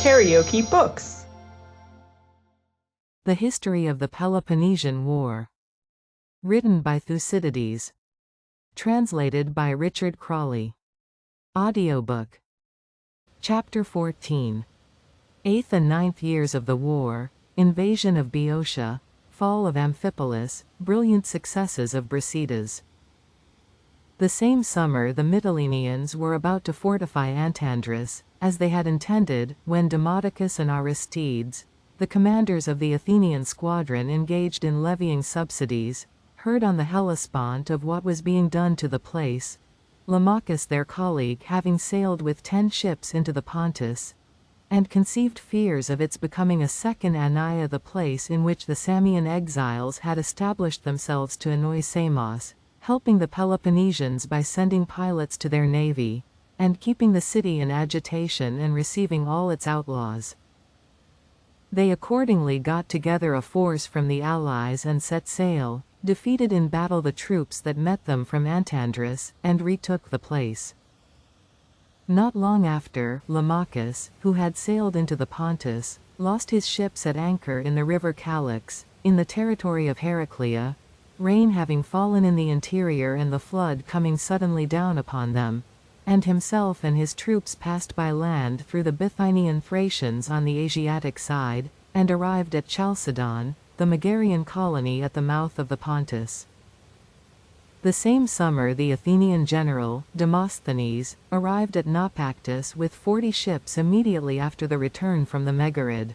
KaraokeBooks. The History of the Peloponnesian War. Written by Thucydides. Translated by Richard Crawley. Audiobook. Chapter 14. 8th and 9th years of the war, invasion of Boeotia, fall of Amphipolis, brilliant successes of Thucydides. The same summer the Mytileneans were about to fortify Antandris, as they had intended, when Demodocus and Aristides, the commanders of the Athenian squadron engaged in levying subsidies, heard on the Hellespont of what was being done to the place, Lamachus their colleague having sailed with 10 ships into the Pontus, and conceived fears of its becoming a second Anaia, the place in which the Samian exiles had established themselves to annoy Samos, helping the Peloponnesians by sending pilots to their navy, and keeping the city in agitation and receiving all its outlaws. They accordingly got together a force from the allies and set sail, defeated in battle the troops that met them from Antandris, and retook the place. Not long after, Lamachus, who had sailed into the Pontus, lost his ships at anchor in the river Calix, in the territory of Heraclea, rain having fallen in the interior and the flood coming suddenly down upon them, and himself and his troops passed by land through the Bithynian Thracians on the Asiatic side, and arrived at Chalcedon, the Megarian colony at the mouth of the Pontus. The same summer the Athenian general, Demosthenes, arrived at Naupactus with 40 ships immediately after the return from the Megarid.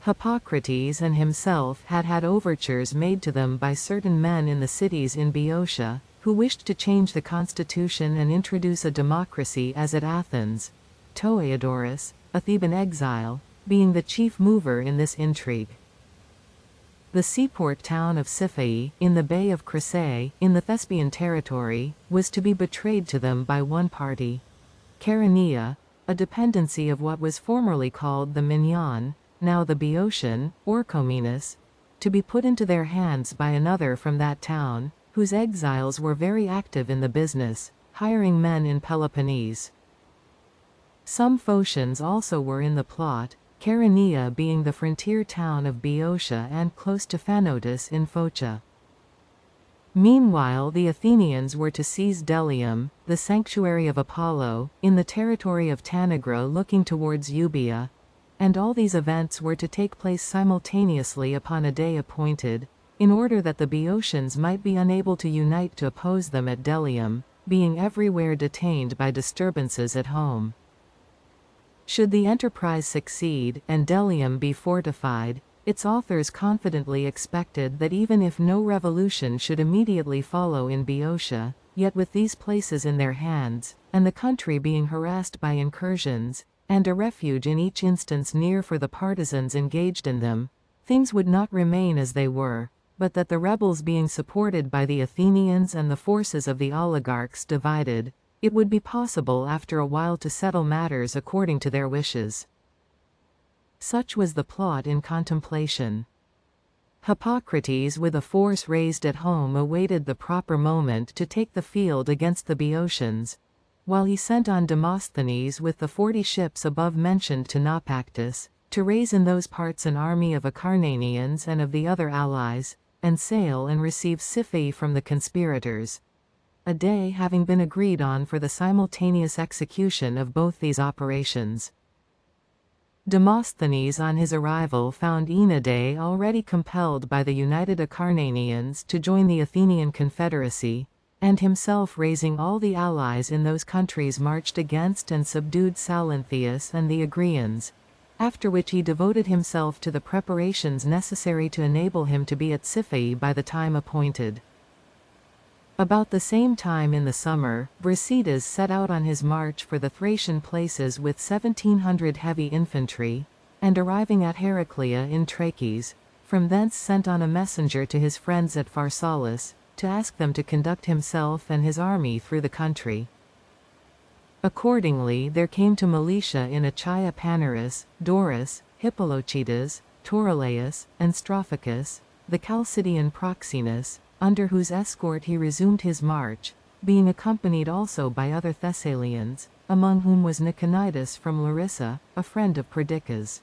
Hippocrates and himself had had overtures made to them by certain men in the cities in Boeotia, who wished to change the constitution and introduce a democracy as at Athens, Toeodorus, a Theban exile, being the chief mover in this intrigue. The seaport town of Siphae, in the Bay of Chrysae, in the Thespian territory, was to be betrayed to them by one party, Chaeronea, a dependency of what was formerly called the Minion, now the Boeotian, Orchomenus, to be put into their hands by another from that town, whose exiles were very active in the business, hiring men in Peloponnese. Some Phocians also were in the plot, Chaeronea being the frontier town of Boeotia and close to Phanotis in Phocia. Meanwhile the Athenians were to seize Delium, the sanctuary of Apollo, in the territory of Tanagra looking towards Euboea, and all these events were to take place simultaneously upon a day appointed, in order that the Boeotians might be unable to unite to oppose them at Delium, being everywhere detained by disturbances at home. Should the enterprise succeed, and Delium be fortified, its authors confidently expected that even if no revolution should immediately follow in Boeotia, yet with these places in their hands, and the country being harassed by incursions, and a refuge in each instance near for the partisans engaged in them, things would not remain as they were, but that the rebels being supported by the Athenians and the forces of the oligarchs divided, it would be possible after a while to settle matters according to their wishes. Such was the plot in contemplation. Hippocrates with a force raised at home awaited the proper moment to take the field against the Boeotians, while he sent on Demosthenes with the 40 ships above mentioned to Naupactus, to raise in those parts an army of Acarnanians and of the other allies, and sail and receive Siphae from the conspirators, a day having been agreed on for the simultaneous execution of both these operations. Demosthenes on his arrival found Oenidae already compelled by the united Acarnanians to join the Athenian confederacy, and himself raising all the allies in those countries marched against and subdued Salynthius and the Agrians, after which he devoted himself to the preparations necessary to enable him to be at Siphae by the time appointed. About the same time in the summer, Thucydides set out on his march for the Thracian places with 1,700 heavy infantry, and arriving at Heraclea in Trachis, from thence sent on a messenger to his friends at Pharsalus, to ask them to conduct himself and his army through the country. Accordingly there came to Militia in Achaia Panaris, Doris, Hippolochidas, Taurolaus, and Strophicus, the Chalcidian Proxenus, under whose escort he resumed his march, being accompanied also by other Thessalians, among whom was Niconidas from Larissa, a friend of Perdiccas.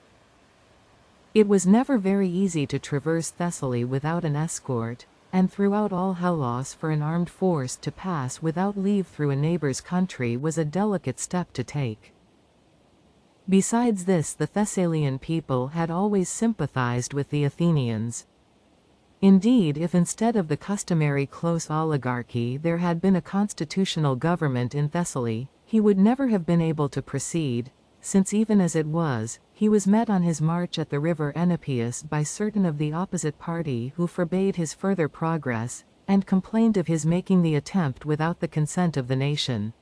It was never very easy to traverse Thessaly without an escort, and throughout all Hellas for an armed force to pass without leave through a neighbor's country was a delicate step to take. Besides this, the Thessalian people had always sympathized with the Athenians. Indeed, if instead of the customary close oligarchy there had been a constitutional government in Thessaly, he would never have been able to proceed, since even as it was, he was met on his march at the river Enipeus by certain of the opposite party who forbade his further progress, and complained of his making the attempt without the consent of the nation.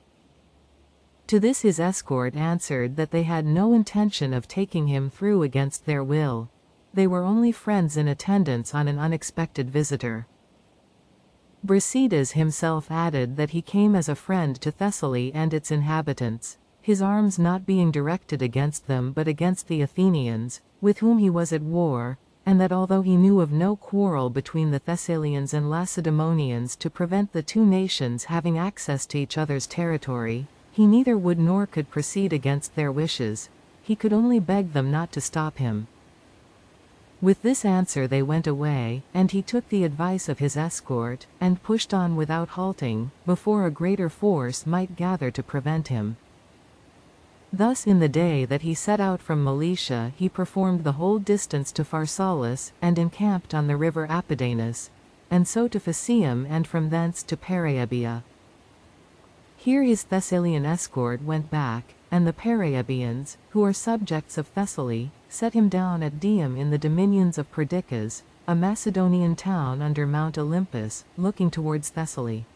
To this his escort answered that they had no intention of taking him through against their will. They were only friends in attendance on an unexpected visitor. Brasidas himself added that he came as a friend to Thessaly and its inhabitants, his arms not being directed against them but against the Athenians, with whom he was at war, and that although he knew of no quarrel between the Thessalians and Lacedaemonians to prevent the two nations having access to each other's territory, he neither would nor could proceed against their wishes. He could only beg them not to stop him. With this answer they went away, and he took the advice of his escort, and pushed on without halting, before a greater force might gather to prevent him. Thus in the day that he set out from Militia he performed the whole distance to Pharsalus, and encamped on the river Apidanus, and so to Phaseum and from thence to Paraebia. Here his Thessalian escort went back, and the Paraebians, who are subjects of Thessaly, set him down at Dium in the dominions of Perdiccas, a Macedonian town under Mount Olympus, looking towards Thessaly.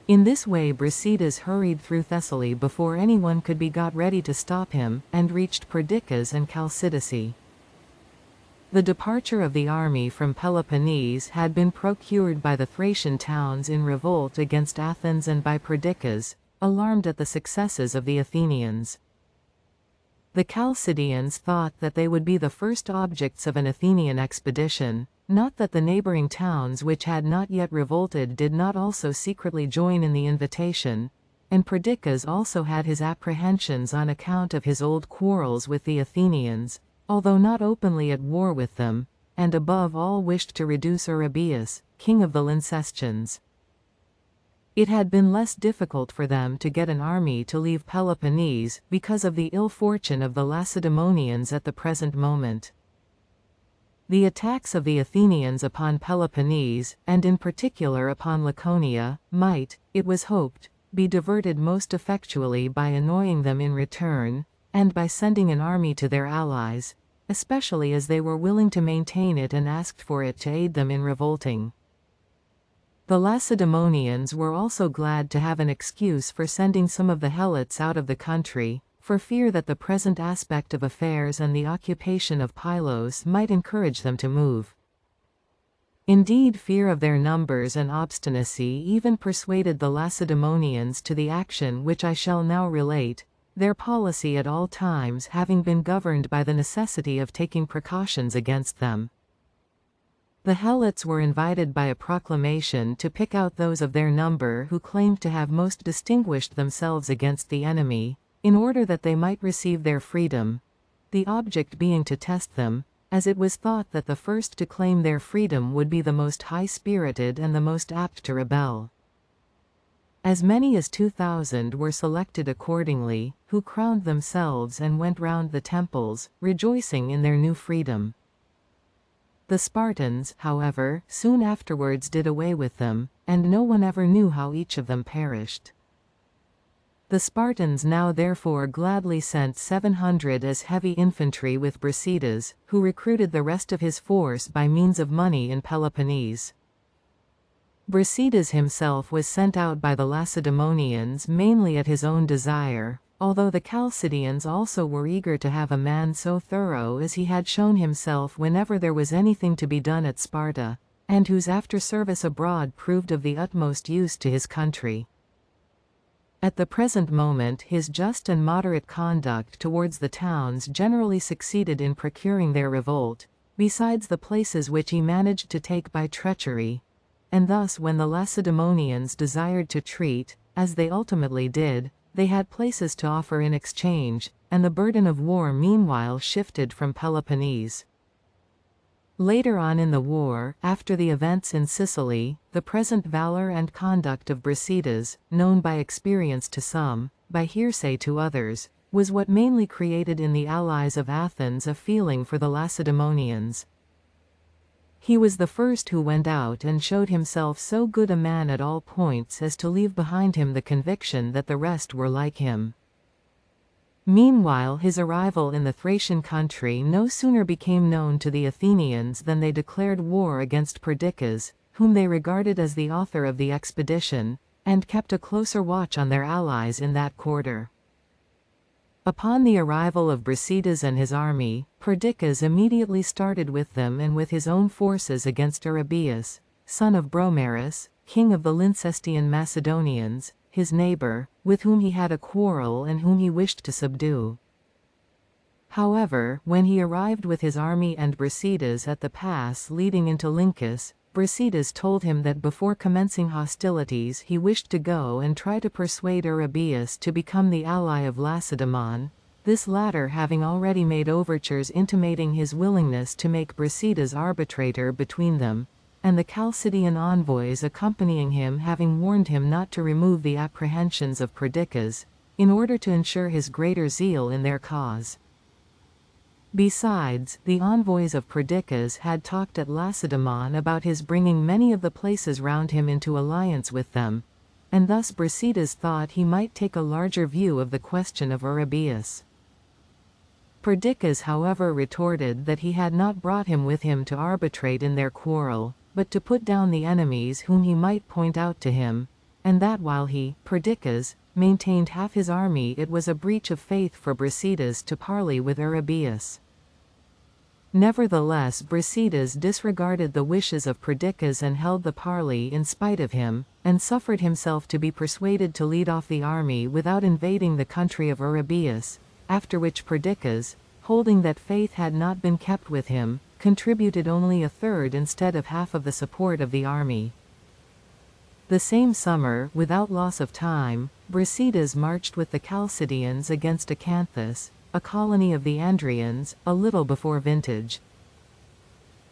In this way Brasidas hurried through Thessaly before anyone could be got ready to stop him, and reached Perdiccas and Chalcidice. The departure of the army from Peloponnese had been procured by the Thracian towns in revolt against Athens and by Perdiccas, alarmed at the successes of the Athenians. The Chalcidians thought that they would be the first objects of an Athenian expedition, not that the neighboring towns which had not yet revolted did not also secretly join in the invitation, and Perdiccas also had his apprehensions on account of his old quarrels with the Athenians, although not openly at war with them, and above all wished to reduce Eurybius, king of the Lyncestians. It had been less difficult for them to get an army to leave Peloponnese because of the ill fortune of the Lacedaemonians at the present moment. The attacks of the Athenians upon Peloponnese, and in particular upon Laconia, might, it was hoped, be diverted most effectually by annoying them in return, and by sending an army to their allies, especially as they were willing to maintain it and asked for it to aid them in revolting. The Lacedaemonians were also glad to have an excuse for sending some of the Helots out of the country, for fear that the present aspect of affairs and the occupation of Pylos might encourage them to move. Indeed, fear of their numbers and obstinacy even persuaded the Lacedaemonians to the action which I shall now relate, their policy at all times having been governed by the necessity of taking precautions against them. The Helots were invited by a proclamation to pick out those of their number who claimed to have most distinguished themselves against the enemy, in order that they might receive their freedom, the object being to test them, as it was thought that the first to claim their freedom would be the most high-spirited and the most apt to rebel. As many as 2,000 were selected accordingly, who crowned themselves and went round the temples, rejoicing in their new freedom. The Spartans, however, soon afterwards did away with them, and no one ever knew how each of them perished. The Spartans now therefore gladly sent 700 as heavy infantry with Brasidas, who recruited the rest of his force by means of money in Peloponnese. Brasidas himself was sent out by the Lacedaemonians mainly at his own desire, although the Chalcidians also were eager to have a man so thorough as he had shown himself whenever there was anything to be done at Sparta, and whose after-service abroad proved of the utmost use to his country. At the present moment his just and moderate conduct towards the towns generally succeeded in procuring their revolt, besides the places which he managed to take by treachery, and thus when the Lacedaemonians desired to treat, as they ultimately did, they had places to offer in exchange, and the burden of war meanwhile shifted from Peloponnese. Later on in the war, after the events in Sicily, the present valor and conduct of Brasidas, known by experience to some, by hearsay to others, was what mainly created in the allies of Athens a feeling for the Lacedaemonians. He was the first who went out and showed himself so good a man at all points as to leave behind him the conviction that the rest were like him. Meanwhile, his arrival in the Thracian country no sooner became known to the Athenians than they declared war against Perdiccas, whom they regarded as the author of the expedition, and kept a closer watch on their allies in that quarter. Upon the arrival of Brasidas and his army, Perdiccas immediately started with them and with his own forces against Arabius, son of Bromerus, king of the Lyncestian Macedonians, his neighbor, with whom he had a quarrel and whom he wished to subdue. However, when he arrived with his army and Brasidas at the pass leading into Lyncus, Brasidas told him that before commencing hostilities he wished to go and try to persuade Arabius to become the ally of Lacedaemon, this latter having already made overtures intimating his willingness to make Brasidas arbitrator between them, and the Chalcidian envoys accompanying him having warned him not to remove the apprehensions of Perdiccas, in order to ensure his greater zeal in their cause. Besides, the envoys of Perdiccas had talked at Lacedaemon about his bringing many of the places round him into alliance with them, and thus Brasidas thought he might take a larger view of the question of Arabius. Perdiccas however retorted that he had not brought him with him to arbitrate in their quarrel, but to put down the enemies whom he might point out to him, and that while he, Perdiccas, maintained half his army it was a breach of faith for Brasidas to parley with Arabius. Nevertheless, Brasidas disregarded the wishes of Perdiccas and held the parley in spite of him, and suffered himself to be persuaded to lead off the army without invading the country of Arabius, after which Perdiccas, holding that faith had not been kept with him, contributed only a third instead of half of the support of the army. The same summer, without loss of time, Brasidas marched with the Chalcidians against Acanthus, a colony of the Andrians, a little before vintage.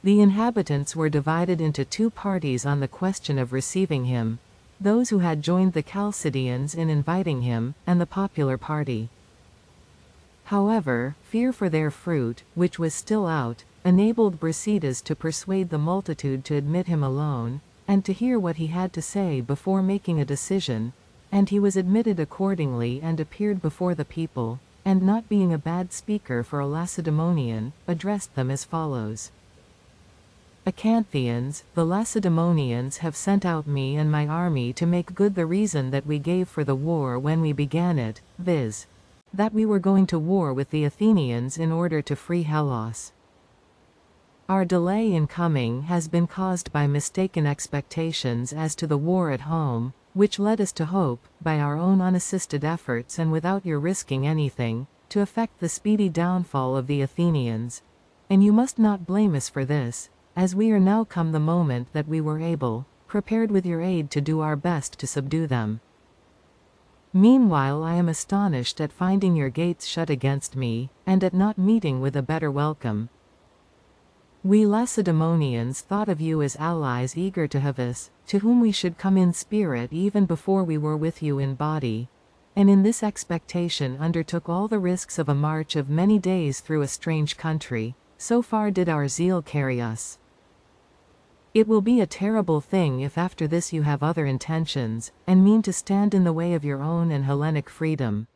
The inhabitants were divided into two parties on the question of receiving him, those who had joined the Chalcidians in inviting him, and the popular party. However, fear for their fruit, which was still out, enabled Brasidas to persuade the multitude to admit him alone, and to hear what he had to say before making a decision, and he was admitted accordingly and appeared before the people, and not being a bad speaker for a Lacedaemonian, addressed them as follows. Acanthians, the Lacedaemonians have sent out me and my army to make good the reason that we gave for the war when we began it, viz. That we were going to war with the Athenians in order to free Hellas. Our delay in coming has been caused by mistaken expectations as to the war at home, which led us to hope, by our own unassisted efforts and without your risking anything, to effect the speedy downfall of the Athenians. And you must not blame us for this, as we are now come the moment that we were able, prepared with your aid to do our best to subdue them. Meanwhile I am astonished at finding your gates shut against me, and at not meeting with a better welcome. We Lacedaemonians thought of you as allies eager to have us, to whom we should come in spirit even before we were with you in body, and in this expectation undertook all the risks of a march of many days through a strange country, so far did our zeal carry us. It will be a terrible thing if after this you have other intentions, and mean to stand in the way of your own and Hellenic freedom.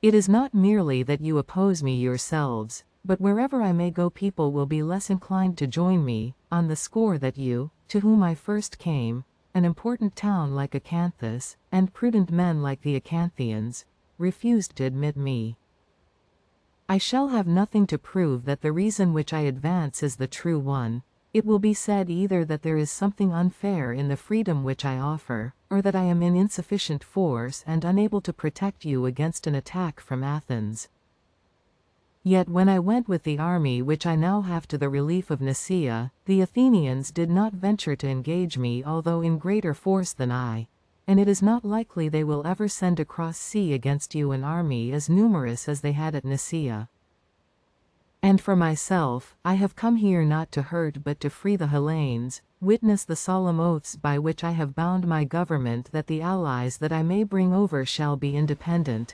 It is not merely that you oppose me yourselves, but wherever I may go people will be less inclined to join me, on the score that you, to whom I first came, an important town like Acanthus, and prudent men like the Acanthians, refused to admit me. I shall have nothing to prove that the reason which I advance is the true one. It will be said either that there is something unfair in the freedom which I offer, or that I am in insufficient force and unable to protect you against an attack from Athens. Yet when I went with the army which I now have to the relief of Nicaea, the Athenians did not venture to engage me although in greater force than I. and it is not likely they will ever send across sea against you an army as numerous as they had at Nicaea. And for myself, I have come here not to hurt but to free the Hellenes, witness the solemn oaths by which I have bound my government that the allies that I may bring over shall be independent.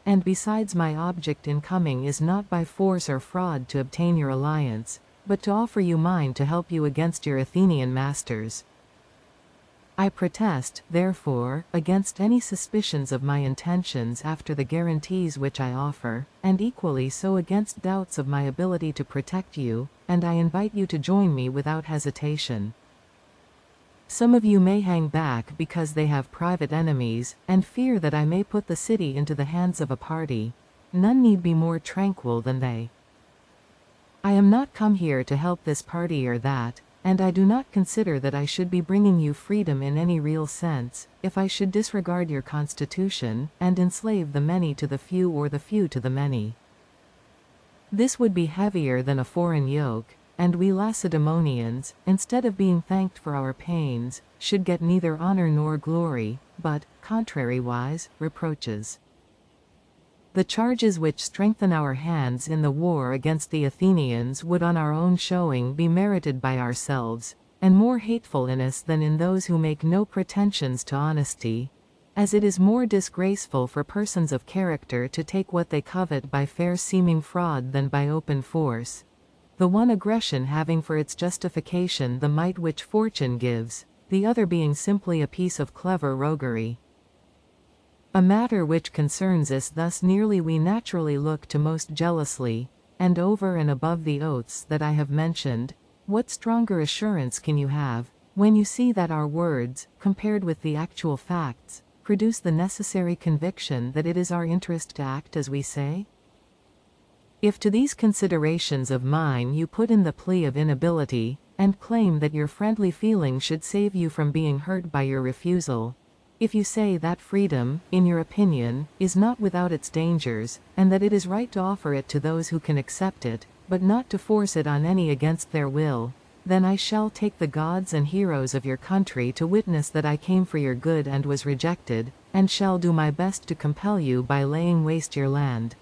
And besides, my object in coming is not by force or fraud to obtain your alliance, but to offer you mine to help you against your Athenian masters. I protest, therefore, against any suspicions of my intentions after the guarantees which I offer, and equally so against doubts of my ability to protect you, and I invite you to join me without hesitation. Some of you may hang back because they have private enemies, and fear that I may put the city into the hands of a party. None need be more tranquil than they. I am not come here to help this party or that, and I do not consider that I should be bringing you freedom in any real sense, if I should disregard your constitution, and enslave the many to the few or the few to the many. This would be heavier than a foreign yoke, and we Lacedaemonians, instead of being thanked for our pains, should get neither honor nor glory, but, contrariwise, reproaches. The charges which strengthen our hands in the war against the Athenians would on our own showing be merited by ourselves, and more hateful in us than in those who make no pretensions to honesty, as it is more disgraceful for persons of character to take what they covet by fair-seeming fraud than by open force, the one aggression having for its justification the might which fortune gives, the other being simply a piece of clever roguery. A matter which concerns us thus nearly we naturally look to most jealously, and over and above the oaths that I have mentioned, what stronger assurance can you have, when you see that our words, compared with the actual facts, produce the necessary conviction that it is our interest to act as we say? If to these considerations of mine you put in the plea of inability, and claim that your friendly feeling should save you from being hurt by your refusal, if you say that freedom, in your opinion, is not without its dangers, and that it is right to offer it to those who can accept it, but not to force it on any against their will, then I shall take the gods and heroes of your country to witness that I came for your good and was rejected, and shall do my best to compel you by laying waste your land.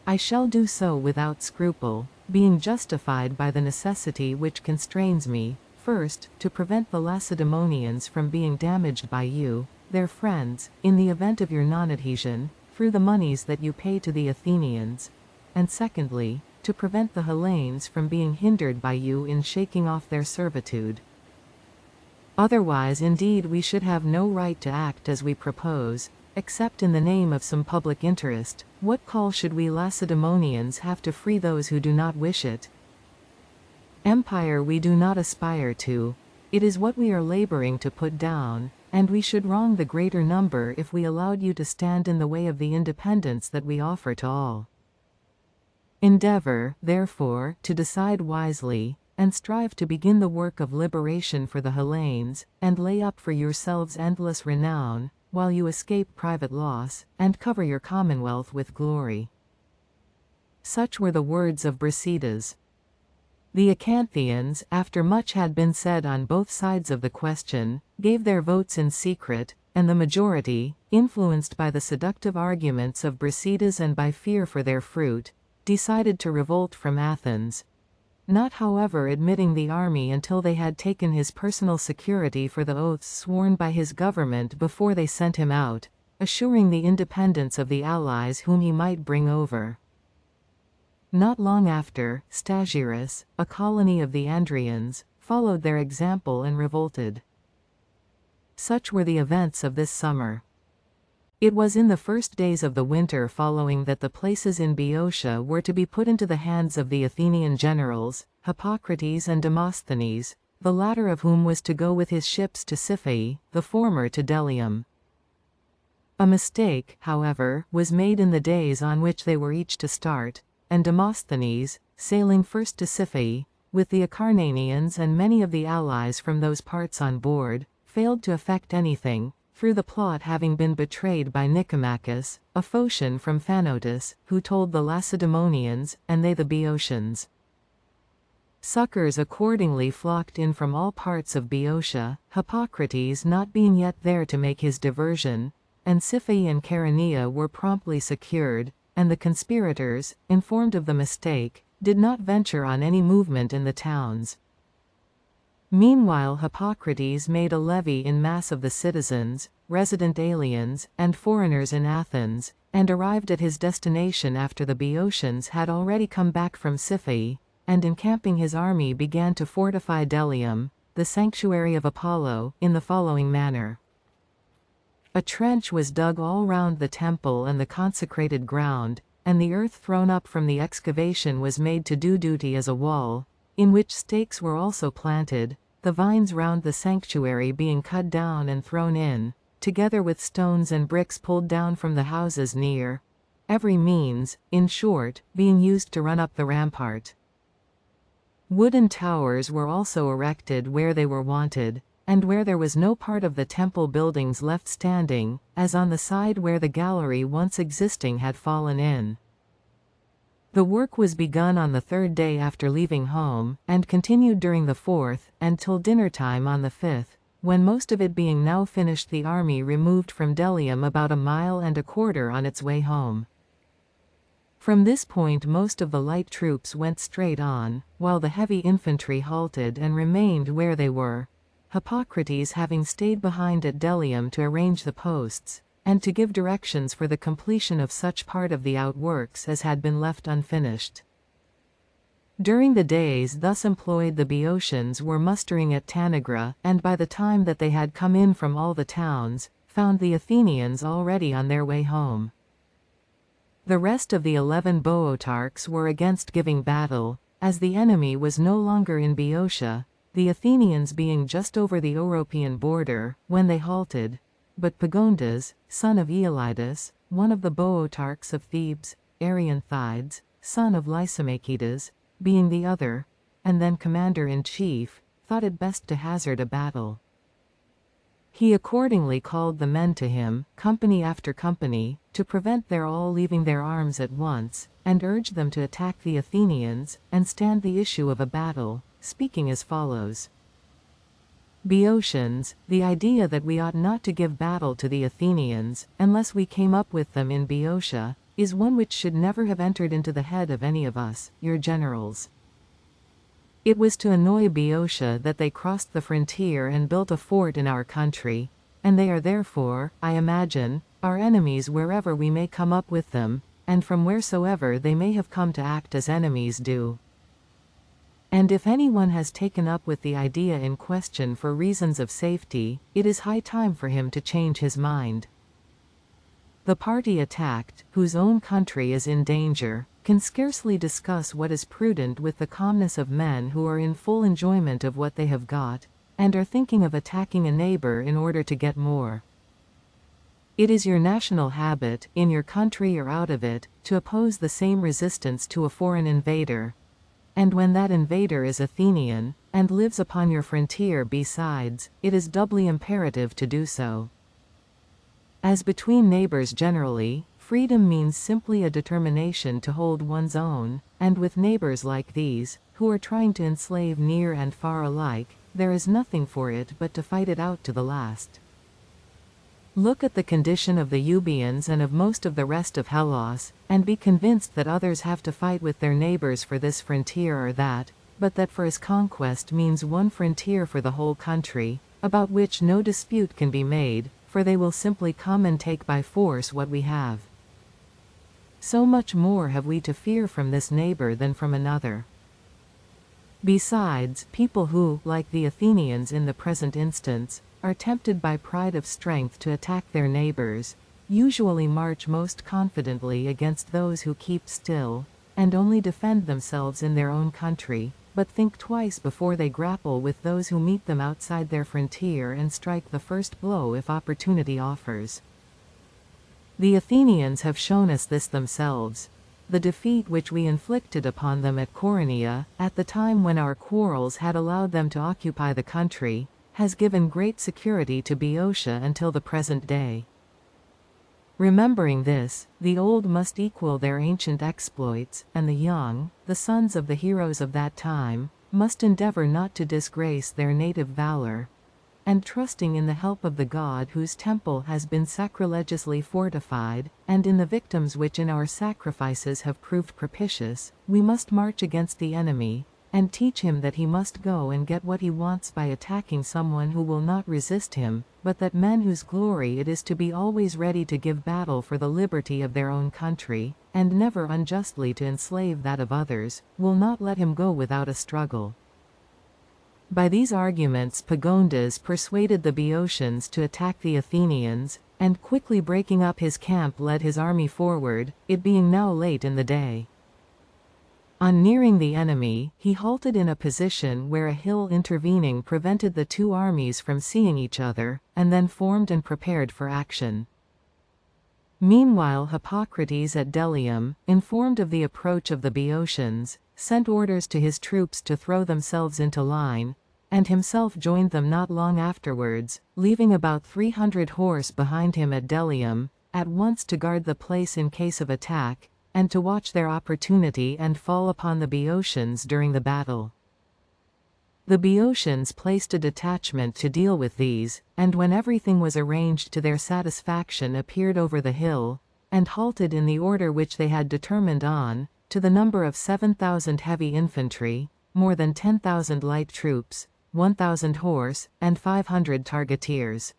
I shall do so without scruple, being justified by the necessity which constrains me, first, to prevent the Lacedaemonians from being damaged by you, their friends, in the event of your non-adhesion, through the moneys that you pay to the Athenians, and secondly, to prevent the Hellenes from being hindered by you in shaking off their servitude. Otherwise indeed we should have no right to act as we propose, except in the name of some public interest. What call should we Lacedaemonians have to free those who do not wish it? Empire we do not aspire to, it is what we are laboring to put down, and we should wrong the greater number if we allowed you to stand in the way of the independence that we offer to all. Endeavor, therefore, to decide wisely, and strive to begin the work of liberation for the Hellenes, and lay up for yourselves endless renown, while you escape private loss, and cover your commonwealth with glory. Such were the words of Thucydides. The Acanthians, after much had been said on both sides of the question, gave their votes in secret, and the majority, influenced by the seductive arguments of Thucydides and by fear for their fruit, decided to revolt from Athens, not however admitting the army until they had taken his personal security for the oaths sworn by his government before they sent him out, assuring the independence of the allies whom he might bring over. Not long after, Stagirus, a colony of the Andrians, followed their example and revolted. Such were the events of this summer. It was in the first days of the winter following that the places in Boeotia were to be put into the hands of the Athenian generals, Hippocrates and Demosthenes, the latter of whom was to go with his ships to Siphae, the former to Delium. A mistake, however, was made in the days on which they were each to start, and Demosthenes, sailing first to Siphae, with the Acarnanians and many of the allies from those parts on board, failed to effect anything, through the plot having been betrayed by Nicomachus, a Phocian from Phanotis, who told the Lacedaemonians, and they the Boeotians. Succors accordingly flocked in from all parts of Boeotia, Hippocrates not being yet there to make his diversion, and Siphae and Chaeronea were promptly secured, and the conspirators, informed of the mistake, did not venture on any movement in the towns. Meanwhile Hippocrates made a levy in mass of the citizens, resident aliens, and foreigners in Athens, and arrived at his destination after the Boeotians had already come back from Siphae, and encamping his army began to fortify Delium, the sanctuary of Apollo, in the following manner. A trench was dug all round the temple and the consecrated ground, and the earth thrown up from the excavation was made to do duty as a wall, in which stakes were also planted, the vines round the sanctuary being cut down and thrown in, together with stones and bricks pulled down from the houses near, every means, in short, being used to run up the rampart. Wooden towers were also erected where they were wanted, and where there was no part of the temple buildings left standing, as on the side where the gallery once existing had fallen in. The work was begun on the 3rd day after leaving home, and continued during the 4th, and till dinner-time on the 5th, when most of it being now finished the army removed from Delium about 1.25 miles on its way home. From this point most of the light troops went straight on, while the heavy infantry halted and remained where they were, Hippocrates having stayed behind at Delium to arrange the posts, and to give directions for the completion of such part of the outworks as had been left unfinished. During the days thus employed the Boeotians were mustering at Tanagra, and by the time that they had come in from all the towns, found the Athenians already on their way home. The rest of the 11 Boeotarchs were against giving battle, as the enemy was no longer in Boeotia, the Athenians being just over the European border, when they halted, but Pagondas, son of Aeolidas, one of the Boeotarchs of Thebes, Arianthides, son of Lysimachidas, being the other, and then commander-in-chief, thought it best to hazard a battle. He accordingly called the men to him, company after company, to prevent their all leaving their arms at once, and urged them to attack the Athenians, and stand the issue of a battle, speaking as follows. Boeotians, the idea that we ought not to give battle to the Athenians, unless we came up with them in Boeotia, is one which should never have entered into the head of any of us, your generals. It was to annoy Boeotia that they crossed the frontier and built a fort in our country, and they are therefore, I imagine, our enemies wherever we may come up with them, and from wheresoever they may have come to act as enemies do. And if anyone has taken up with the idea in question for reasons of safety, it is high time for him to change his mind. The party attacked, whose own country is in danger, can scarcely discuss what is prudent with the calmness of men who are in full enjoyment of what they have got, and are thinking of attacking a neighbor in order to get more. It is your national habit, in your country or out of it, to oppose the same resistance to a foreign invader, and when that invader is Athenian, and lives upon your frontier besides, it is doubly imperative to do so. As between neighbors generally, freedom means simply a determination to hold one's own, and with neighbors like these, who are trying to enslave near and far alike, there is nothing for it but to fight it out to the last. Look at the condition of the Euboeans and of most of the rest of Hellas, and be convinced that others have to fight with their neighbors for this frontier or that, but that for his conquest means one frontier for the whole country, about which no dispute can be made, for they will simply come and take by force what we have. So much more have we to fear from this neighbor than from another. Besides, people who, like the Athenians in the present instance, are tempted by pride of strength to attack their neighbors, usually march most confidently against those who keep still, and only defend themselves in their own country, but think twice before they grapple with those who meet them outside their frontier and strike the first blow if opportunity offers. The Athenians have shown us this themselves. The defeat which we inflicted upon them at Coronea, at the time when our quarrels had allowed them to occupy the country, has given great security to Boeotia until the present day. Remembering this, the old must equal their ancient exploits, and the young, the sons of the heroes of that time, must endeavor not to disgrace their native valor, and trusting in the help of the God whose temple has been sacrilegiously fortified, and in the victims which in our sacrifices have proved propitious, we must march against the enemy, and teach him that he must go and get what he wants by attacking someone who will not resist him, but that men whose glory it is to be always ready to give battle for the liberty of their own country, and never unjustly to enslave that of others, will not let him go without a struggle. By these arguments Pagondas persuaded the Boeotians to attack the Athenians, and quickly breaking up his camp led his army forward, it being now late in the day. On nearing the enemy, he halted in a position where a hill intervening prevented the two armies from seeing each other, and then formed and prepared for action. Meanwhile Hippocrates at Delium, informed of the approach of the Boeotians, sent orders to his troops to throw themselves into line, and himself joined them not long afterwards, leaving about 300 horse behind him at Delium, at once to guard the place in case of attack, and to watch their opportunity and fall upon the Boeotians during the battle. The Boeotians placed a detachment to deal with these, and when everything was arranged to their satisfaction appeared over the hill, and halted in the order which they had determined on, to the number of 7,000 heavy infantry, more than 10,000 light troops, 1,000 horse, and 500 targeteers.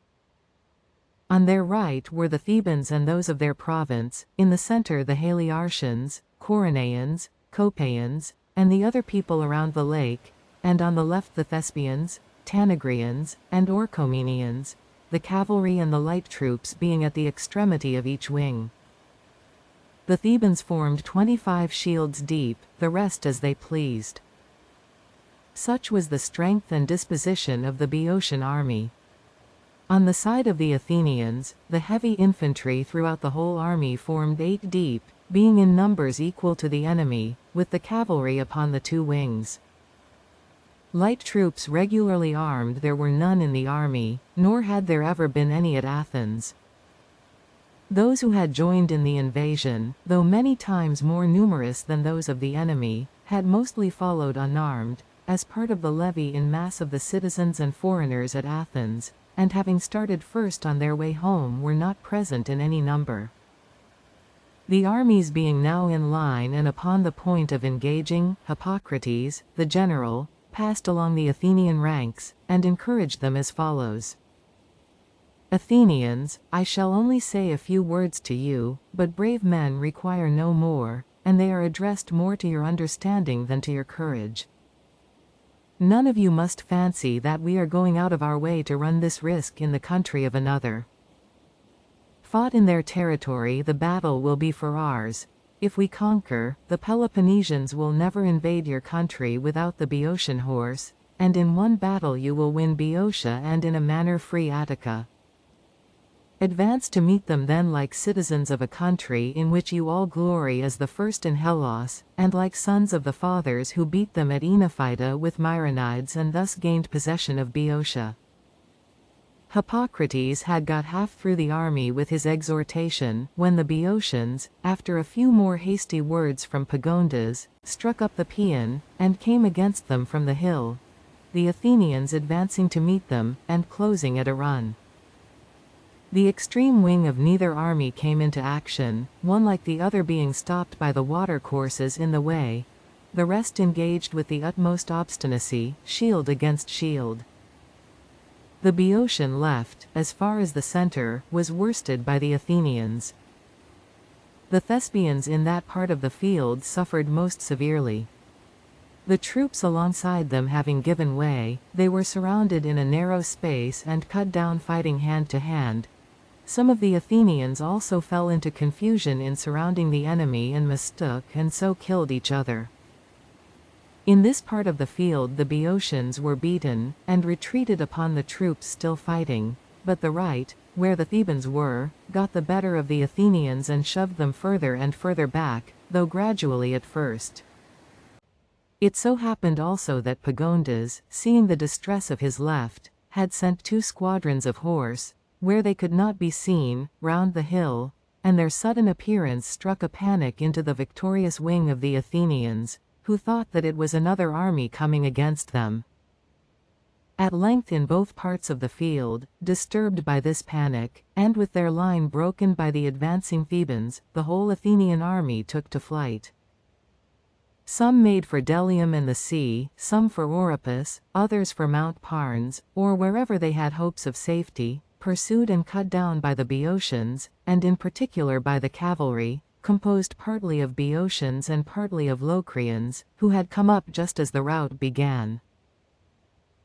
On their right were the Thebans and those of their province, in the center the Haliartians, Coronaeans, Copaeans, and the other people around the lake, and on the left the Thespians, Tanagrians, and Orchomenians, the cavalry and the light troops being at the extremity of each wing. The Thebans formed 25 shields deep, the rest as they pleased. Such was the strength and disposition of the Boeotian army. On the side of the Athenians, the heavy infantry throughout the whole army formed 8 deep, being in numbers equal to the enemy, with the cavalry upon the two wings. Light troops regularly armed there were none in the army, nor had there ever been any at Athens. Those who had joined in the invasion, though many times more numerous than those of the enemy, had mostly followed unarmed, as part of the levy in mass of the citizens and foreigners at Athens, and having started first on their way home were not present in any number. The armies being now in line and upon the point of engaging, Hippocrates, the general, passed along the Athenian ranks, and encouraged them as follows. Athenians, I shall only say a few words to you, but brave men require no more, and they are addressed more to your understanding than to your courage. None of you must fancy that we are going out of our way to run this risk in the country of another. Fought in their territory, the battle will be for ours. If we conquer, the Peloponnesians will never invade your country without the Boeotian horse, and in one battle you will win Boeotia and in a manner free Attica. Advance to meet them then like citizens of a country in which you all glory as the first in Hellas, and like sons of the fathers who beat them at Enophyta with Myronides and thus gained possession of Boeotia. Hippocrates had got half through the army with his exhortation, when the Boeotians, after a few more hasty words from Pagondas, struck up the paean, and came against them from the hill, the Athenians advancing to meet them, and closing at a run. The extreme wing of neither army came into action, one like the other being stopped by the watercourses in the way, the rest engaged with the utmost obstinacy, shield against shield. The Boeotian left, as far as the center, was worsted by the Athenians. The Thespians in that part of the field suffered most severely. The troops alongside them having given way, they were surrounded in a narrow space and cut down fighting hand to hand. Some of the Athenians also fell into confusion in surrounding the enemy and mistook and so killed each other. In this part of the field the Boeotians were beaten, and retreated upon the troops still fighting, but the right, where the Thebans were, got the better of the Athenians and shoved them further and further back, though gradually at first. It so happened also that Pagondas, seeing the distress of his left, had sent 2 squadrons of horse, where they could not be seen, round the hill, and their sudden appearance struck a panic into the victorious wing of the Athenians, who thought that it was another army coming against them. At length in both parts of the field, disturbed by this panic, and with their line broken by the advancing Thebans, the whole Athenian army took to flight. Some made for Delium and the sea, some for Oropus, others for Mount Parnes, or wherever they had hopes of safety, pursued and cut down by the Boeotians, and in particular by the cavalry, composed partly of Boeotians and partly of Locrians, who had come up just as the rout began.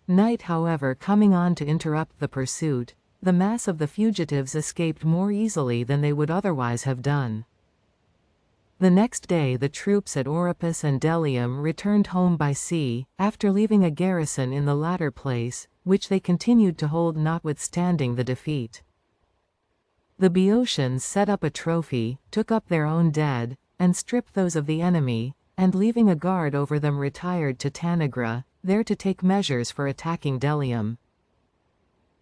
Night, however, coming on to interrupt the pursuit, the mass of the fugitives escaped more easily than they would otherwise have done. The next day the troops at Oropus and Delium returned home by sea, after leaving a garrison in the latter place, which they continued to hold notwithstanding the defeat. The Boeotians set up a trophy, took up their own dead, and stripped those of the enemy, and leaving a guard over them retired to Tanagra, there to take measures for attacking Delium.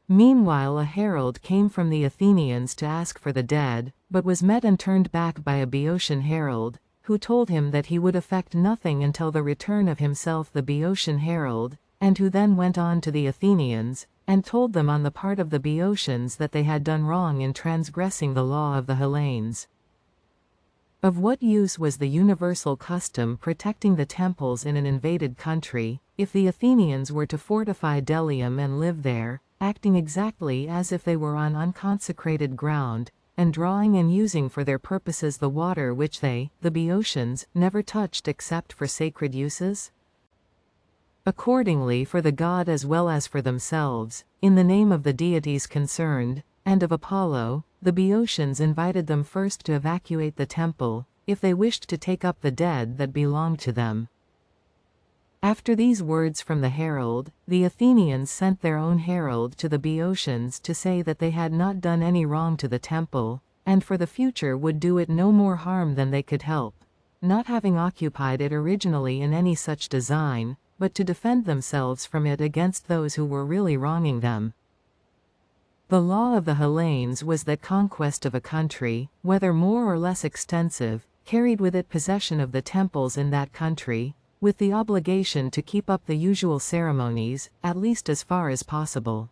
Meanwhile a herald came from the Athenians to ask for the dead, but was met and turned back by a Boeotian herald, who told him that he would effect nothing until the return of himself the Boeotian herald, and who then went on to the Athenians, and told them on the part of the Boeotians that they had done wrong in transgressing the law of the Hellenes. Of what use was the universal custom protecting the temples in an invaded country, if the Athenians were to fortify Delium and live there, acting exactly as if they were on unconsecrated ground, and drawing and using for their purposes the water which they, the Boeotians, never touched except for sacred uses? Accordingly, for the god as well as for themselves, in the name of the deities concerned, and of Apollo, the Boeotians invited them first to evacuate the temple, if they wished to take up the dead that belonged to them. After these words from the herald, the Athenians sent their own herald to the Boeotians to say that they had not done any wrong to the temple, and for the future would do it no more harm than they could help, not having occupied it originally in any such design, but to defend themselves from it against those who were really wronging them. The law of the Hellenes was that conquest of a country, whether more or less extensive, carried with it possession of the temples in that country, with the obligation to keep up the usual ceremonies, at least as far as possible.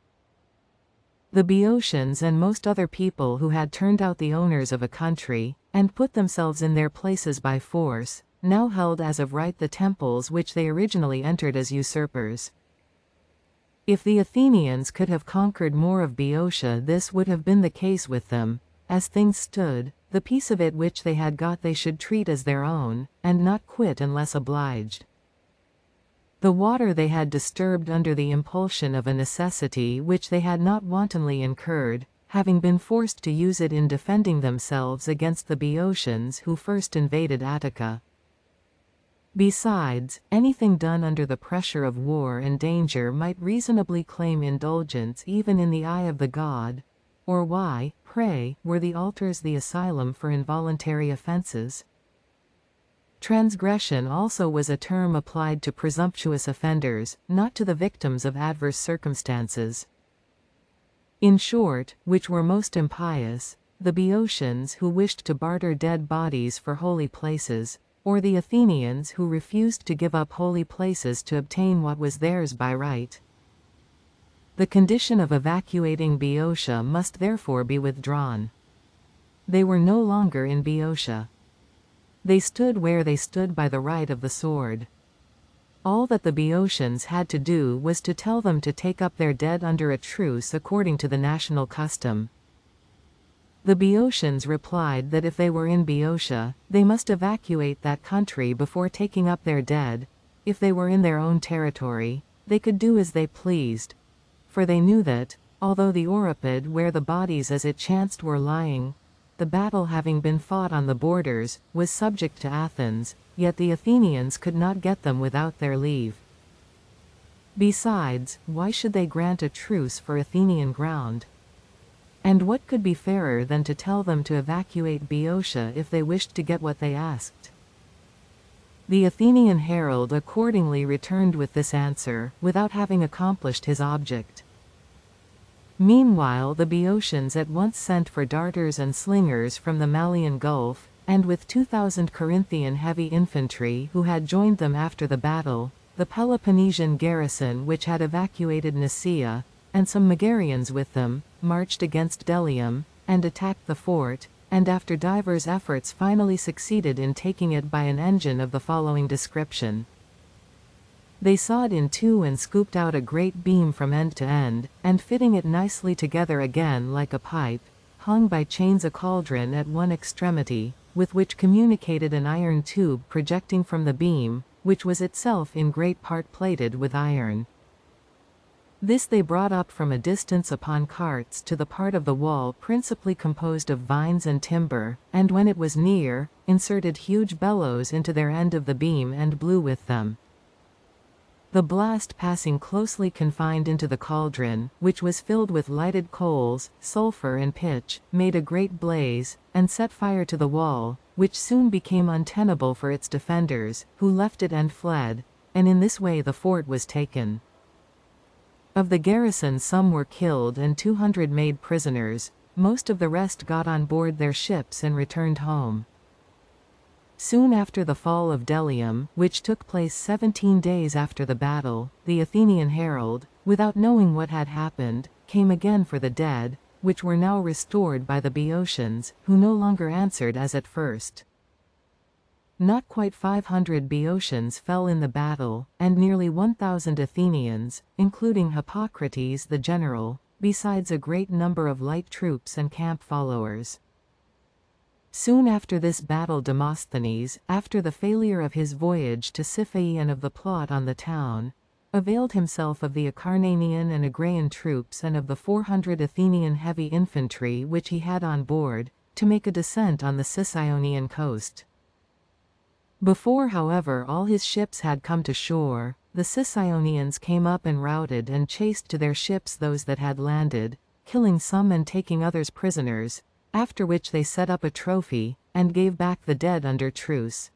The Boeotians and most other people who had turned out the owners of a country, and put themselves in their places by force, now held as of right the temples which they originally entered as usurpers. If the Athenians could have conquered more of Boeotia, this would have been the case with them. As things stood, the piece of it which they had got they should treat as their own, and not quit unless obliged. The water they had disturbed under the impulsion of a necessity which they had not wantonly incurred, having been forced to use it in defending themselves against the Boeotians who first invaded Attica. Besides, anything done under the pressure of war and danger might reasonably claim indulgence even in the eye of the god, or why, pray, were the altars the asylum for involuntary offenses? Transgression also was a term applied to presumptuous offenders, not to the victims of adverse circumstances. In short, which were most impious, the Boeotians who wished to barter dead bodies for holy places, or the Athenians who refused to give up holy places to obtain what was theirs by right. The condition of evacuating Boeotia must therefore be withdrawn. They were no longer in Boeotia. They stood where they stood by the right of the sword. All that the Boeotians had to do was to tell them to take up their dead under a truce according to the national custom. The Boeotians replied that if they were in Boeotia, they must evacuate that country before taking up their dead. If they were in their own territory, they could do as they pleased. For they knew that, although the Oropid where the bodies as it chanced were lying, the battle having been fought on the borders, was subject to Athens, yet the Athenians could not get them without their leave. Besides, why should they grant a truce for Athenian ground? And what could be fairer than to tell them to evacuate Boeotia if they wished to get what they asked? The Athenian herald accordingly returned with this answer, without having accomplished his object. Meanwhile the Boeotians at once sent for darters and slingers from the Malian Gulf, and with 2,000 Corinthian heavy infantry who had joined them after the battle, the Peloponnesian garrison which had evacuated Nicaea, and some Megarians with them, marched against Delium, and attacked the fort, and after divers efforts finally succeeded in taking it by an engine of the following description. They sawed in two and scooped out a great beam from end to end, and fitting it nicely together again like a pipe, hung by chains a cauldron at one extremity, with which communicated an iron tube projecting from the beam, which was itself in great part plated with iron. This they brought up from a distance upon carts to the part of the wall principally composed of vines and timber, and when it was near, inserted huge bellows into their end of the beam and blew with them. The blast passing closely confined into the cauldron, which was filled with lighted coals, sulphur and pitch, made a great blaze, and set fire to the wall, which soon became untenable for its defenders, who left it and fled, and in this way the fort was taken. Of the garrison some were killed and 200 made prisoners, most of the rest got on board their ships and returned home. Soon after the fall of Delium, which took place 17 days after the battle, the Athenian herald, without knowing what had happened, came again for the dead, which were now restored by the Boeotians, who no longer answered as at first. Not quite 500 Boeotians fell in the battle, and nearly 1,000 Athenians, including Hippocrates the general, besides a great number of light troops and camp followers. Soon after this battle Demosthenes, after the failure of his voyage to Siphae and of the plot on the town, availed himself of the Acarnanian and Agraean troops and of the 400 Athenian heavy infantry which he had on board, to make a descent on the Sicyon coast. Before, however, all his ships had come to shore, the Sicyonians came up and routed and chased to their ships those that had landed, killing some and taking others prisoners, after which they set up a trophy, and gave back the dead under truce.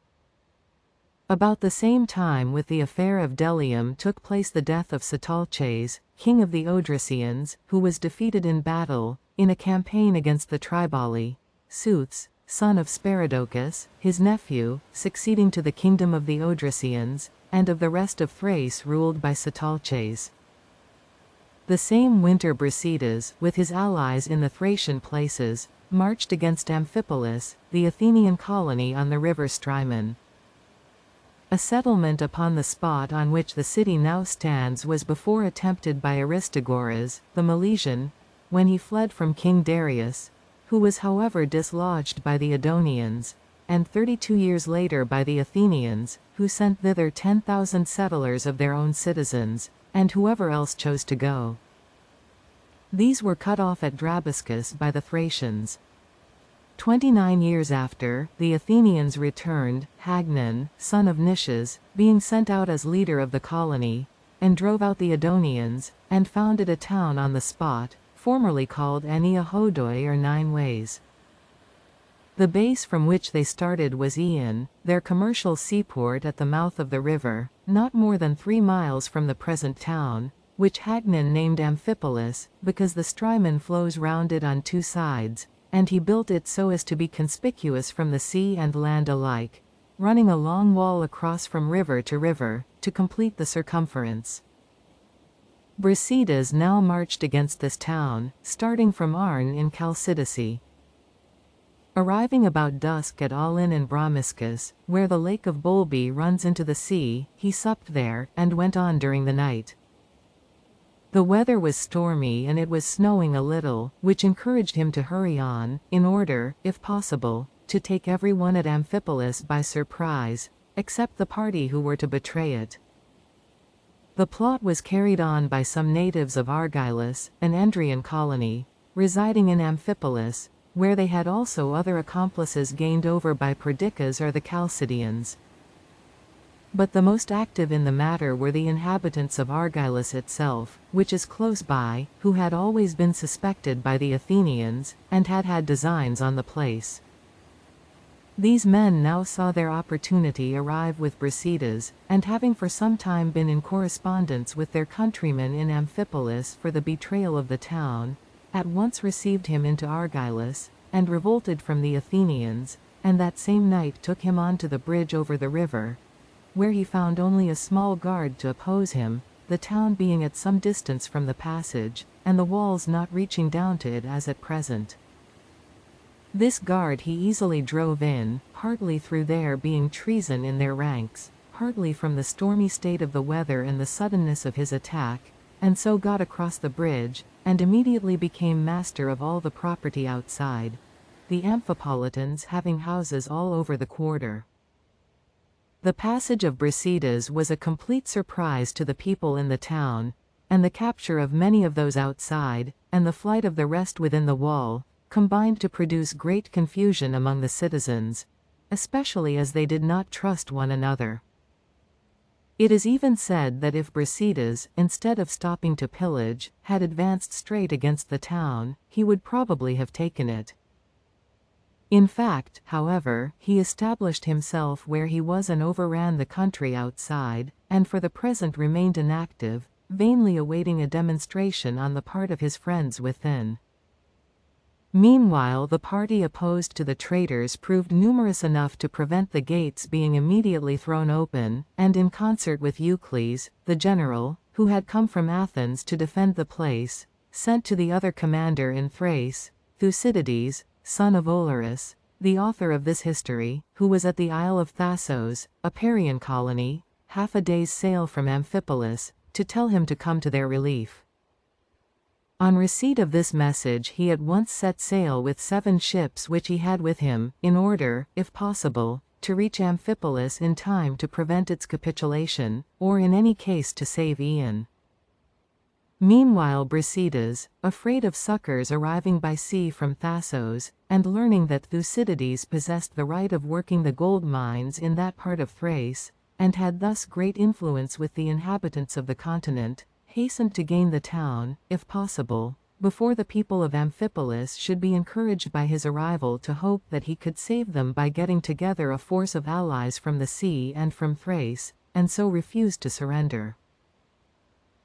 About the same time with the affair of Delium took place the death of Sitalces, king of the Odrysians, who was defeated in battle, in a campaign against the Triballi, Suths, son of Sparadochus, his nephew, succeeding to the kingdom of the Odrysians, and of the rest of Thrace ruled by Sitalces. The same winter Brasidas, with his allies in the Thracian places, marched against Amphipolis, the Athenian colony on the river Strymon. A settlement upon the spot on which the city now stands was before attempted by Aristagoras, the Milesian, when he fled from King Darius, who was however dislodged by the Edonians, and 32 years later by the Athenians, who sent thither 10,000 settlers of their own citizens, and whoever else chose to go. These were cut off at Drabascus by the Thracians. 29 years after, the Athenians returned, Hagnon, son of Nicias, being sent out as leader of the colony, and drove out the Edonians, and founded a town on the spot, formerly called Ania Hodoi or 9 Ways. The base from which they started was Ion, their commercial seaport at the mouth of the river, not more than 3 miles from the present town, which Hagnon named Amphipolis, because the Strymon flows round it on 2 sides, and he built it so as to be conspicuous from the sea and land alike, running a long wall across from river, to complete the circumference. Brasidas now marched against this town, starting from Arne in Chalcidice. Arriving about dusk at Aulin and Bromiscus, where the lake of Bolbi runs into the sea, he supped there, and went on during the night. The weather was stormy and it was snowing a little, which encouraged him to hurry on, in order, if possible, to take everyone at Amphipolis by surprise, except the party who were to betray it. The plot was carried on by some natives of Argilus, an Endrian colony, residing in Amphipolis, where they had also other accomplices gained over by Perdiccas or the Chalcidians. But the most active in the matter were the inhabitants of Argilus itself, which is close by, who had always been suspected by the Athenians, and had had designs on the place. These men now saw their opportunity arrive with Brasidas, and having for some time been in correspondence with their countrymen in Amphipolis for the betrayal of the town, at once received him into Argilus, and revolted from the Athenians, and that same night took him on to the bridge over the river, where he found only a small guard to oppose him, the town being at some distance from the passage, and the walls not reaching down to it as at present. This guard he easily drove in, partly through there being treason in their ranks, partly from the stormy state of the weather and the suddenness of his attack, and so got across the bridge, and immediately became master of all the property outside, the Amphipolitans having houses all over the quarter. The passage of Brasidas was a complete surprise to the people in the town, and the capture of many of those outside, and the flight of the rest within the wall, combined to produce great confusion among the citizens, especially as they did not trust one another. It is even said that if Brasidas, instead of stopping to pillage, had advanced straight against the town, he would probably have taken it. In fact, however, he established himself where he was and overran the country outside, and for the present remained inactive, vainly awaiting a demonstration on the part of his friends within. Meanwhile, the party opposed to the traitors proved numerous enough to prevent the gates being immediately thrown open, and in concert with Eucles, the general, who had come from Athens to defend the place, sent to the other commander in Thrace, Thucydides, son of Olorus, the author of this history, who was at the Isle of Thasos, a Parian colony, half a day's sail from Amphipolis, to tell him to come to their relief. On receipt of this message he at once set sail with 7 ships which he had with him, in order, if possible, to reach Amphipolis in time to prevent its capitulation, or in any case to save Ion. Meanwhile Brasidas, afraid of succors arriving by sea from Thasos, and learning that Thucydides possessed the right of working the gold mines in that part of Thrace, and had thus great influence with the inhabitants of the continent, hastened to gain the town, if possible, before the people of Amphipolis should be encouraged by his arrival to hope that he could save them by getting together a force of allies from the sea and from Thrace, and so refused to surrender.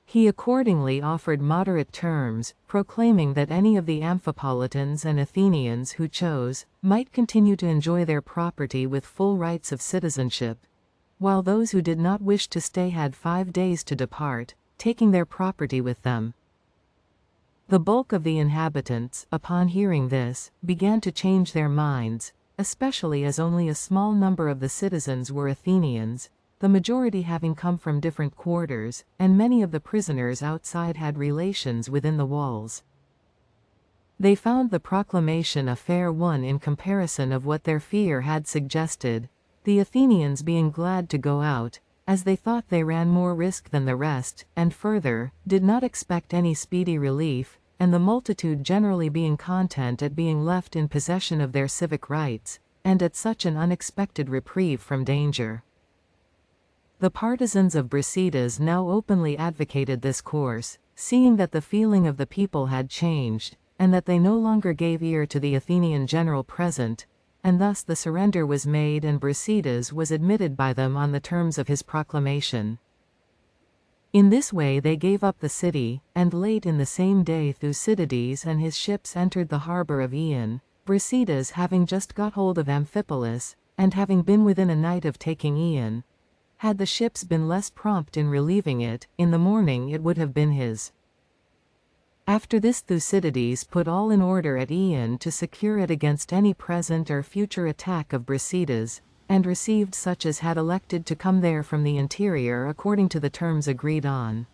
He accordingly offered moderate terms, proclaiming that any of the Amphipolitans and Athenians who chose, might continue to enjoy their property with full rights of citizenship, while those who did not wish to stay had 5 days to depart, taking their property with them. The bulk of the inhabitants, upon hearing this, began to change their minds, especially as only a small number of the citizens were Athenians, the majority having come from different quarters, and many of the prisoners outside had relations within the walls. They found the proclamation a fair one in comparison of what their fear had suggested, the Athenians being glad to go out, as they thought they ran more risk than the rest, and further, did not expect any speedy relief, and the multitude generally being content at being left in possession of their civic rights, and at such an unexpected reprieve from danger. The partisans of Brasidas now openly advocated this course, seeing that the feeling of the people had changed, and that they no longer gave ear to the Athenian general present, and thus the surrender was made and Brasidas was admitted by them on the terms of his proclamation. In this way they gave up the city, and late in the same day Thucydides and his ships entered the harbour of Ion, Brasidas having just got hold of Amphipolis, and having been within a night of taking Ion. Had the ships been less prompt in relieving it, in the morning it would have been his. After this Thucydides put all in order at Ion to secure it against any present or future attack of Brasidas, and received such as had elected to come there from the interior according to the terms agreed on.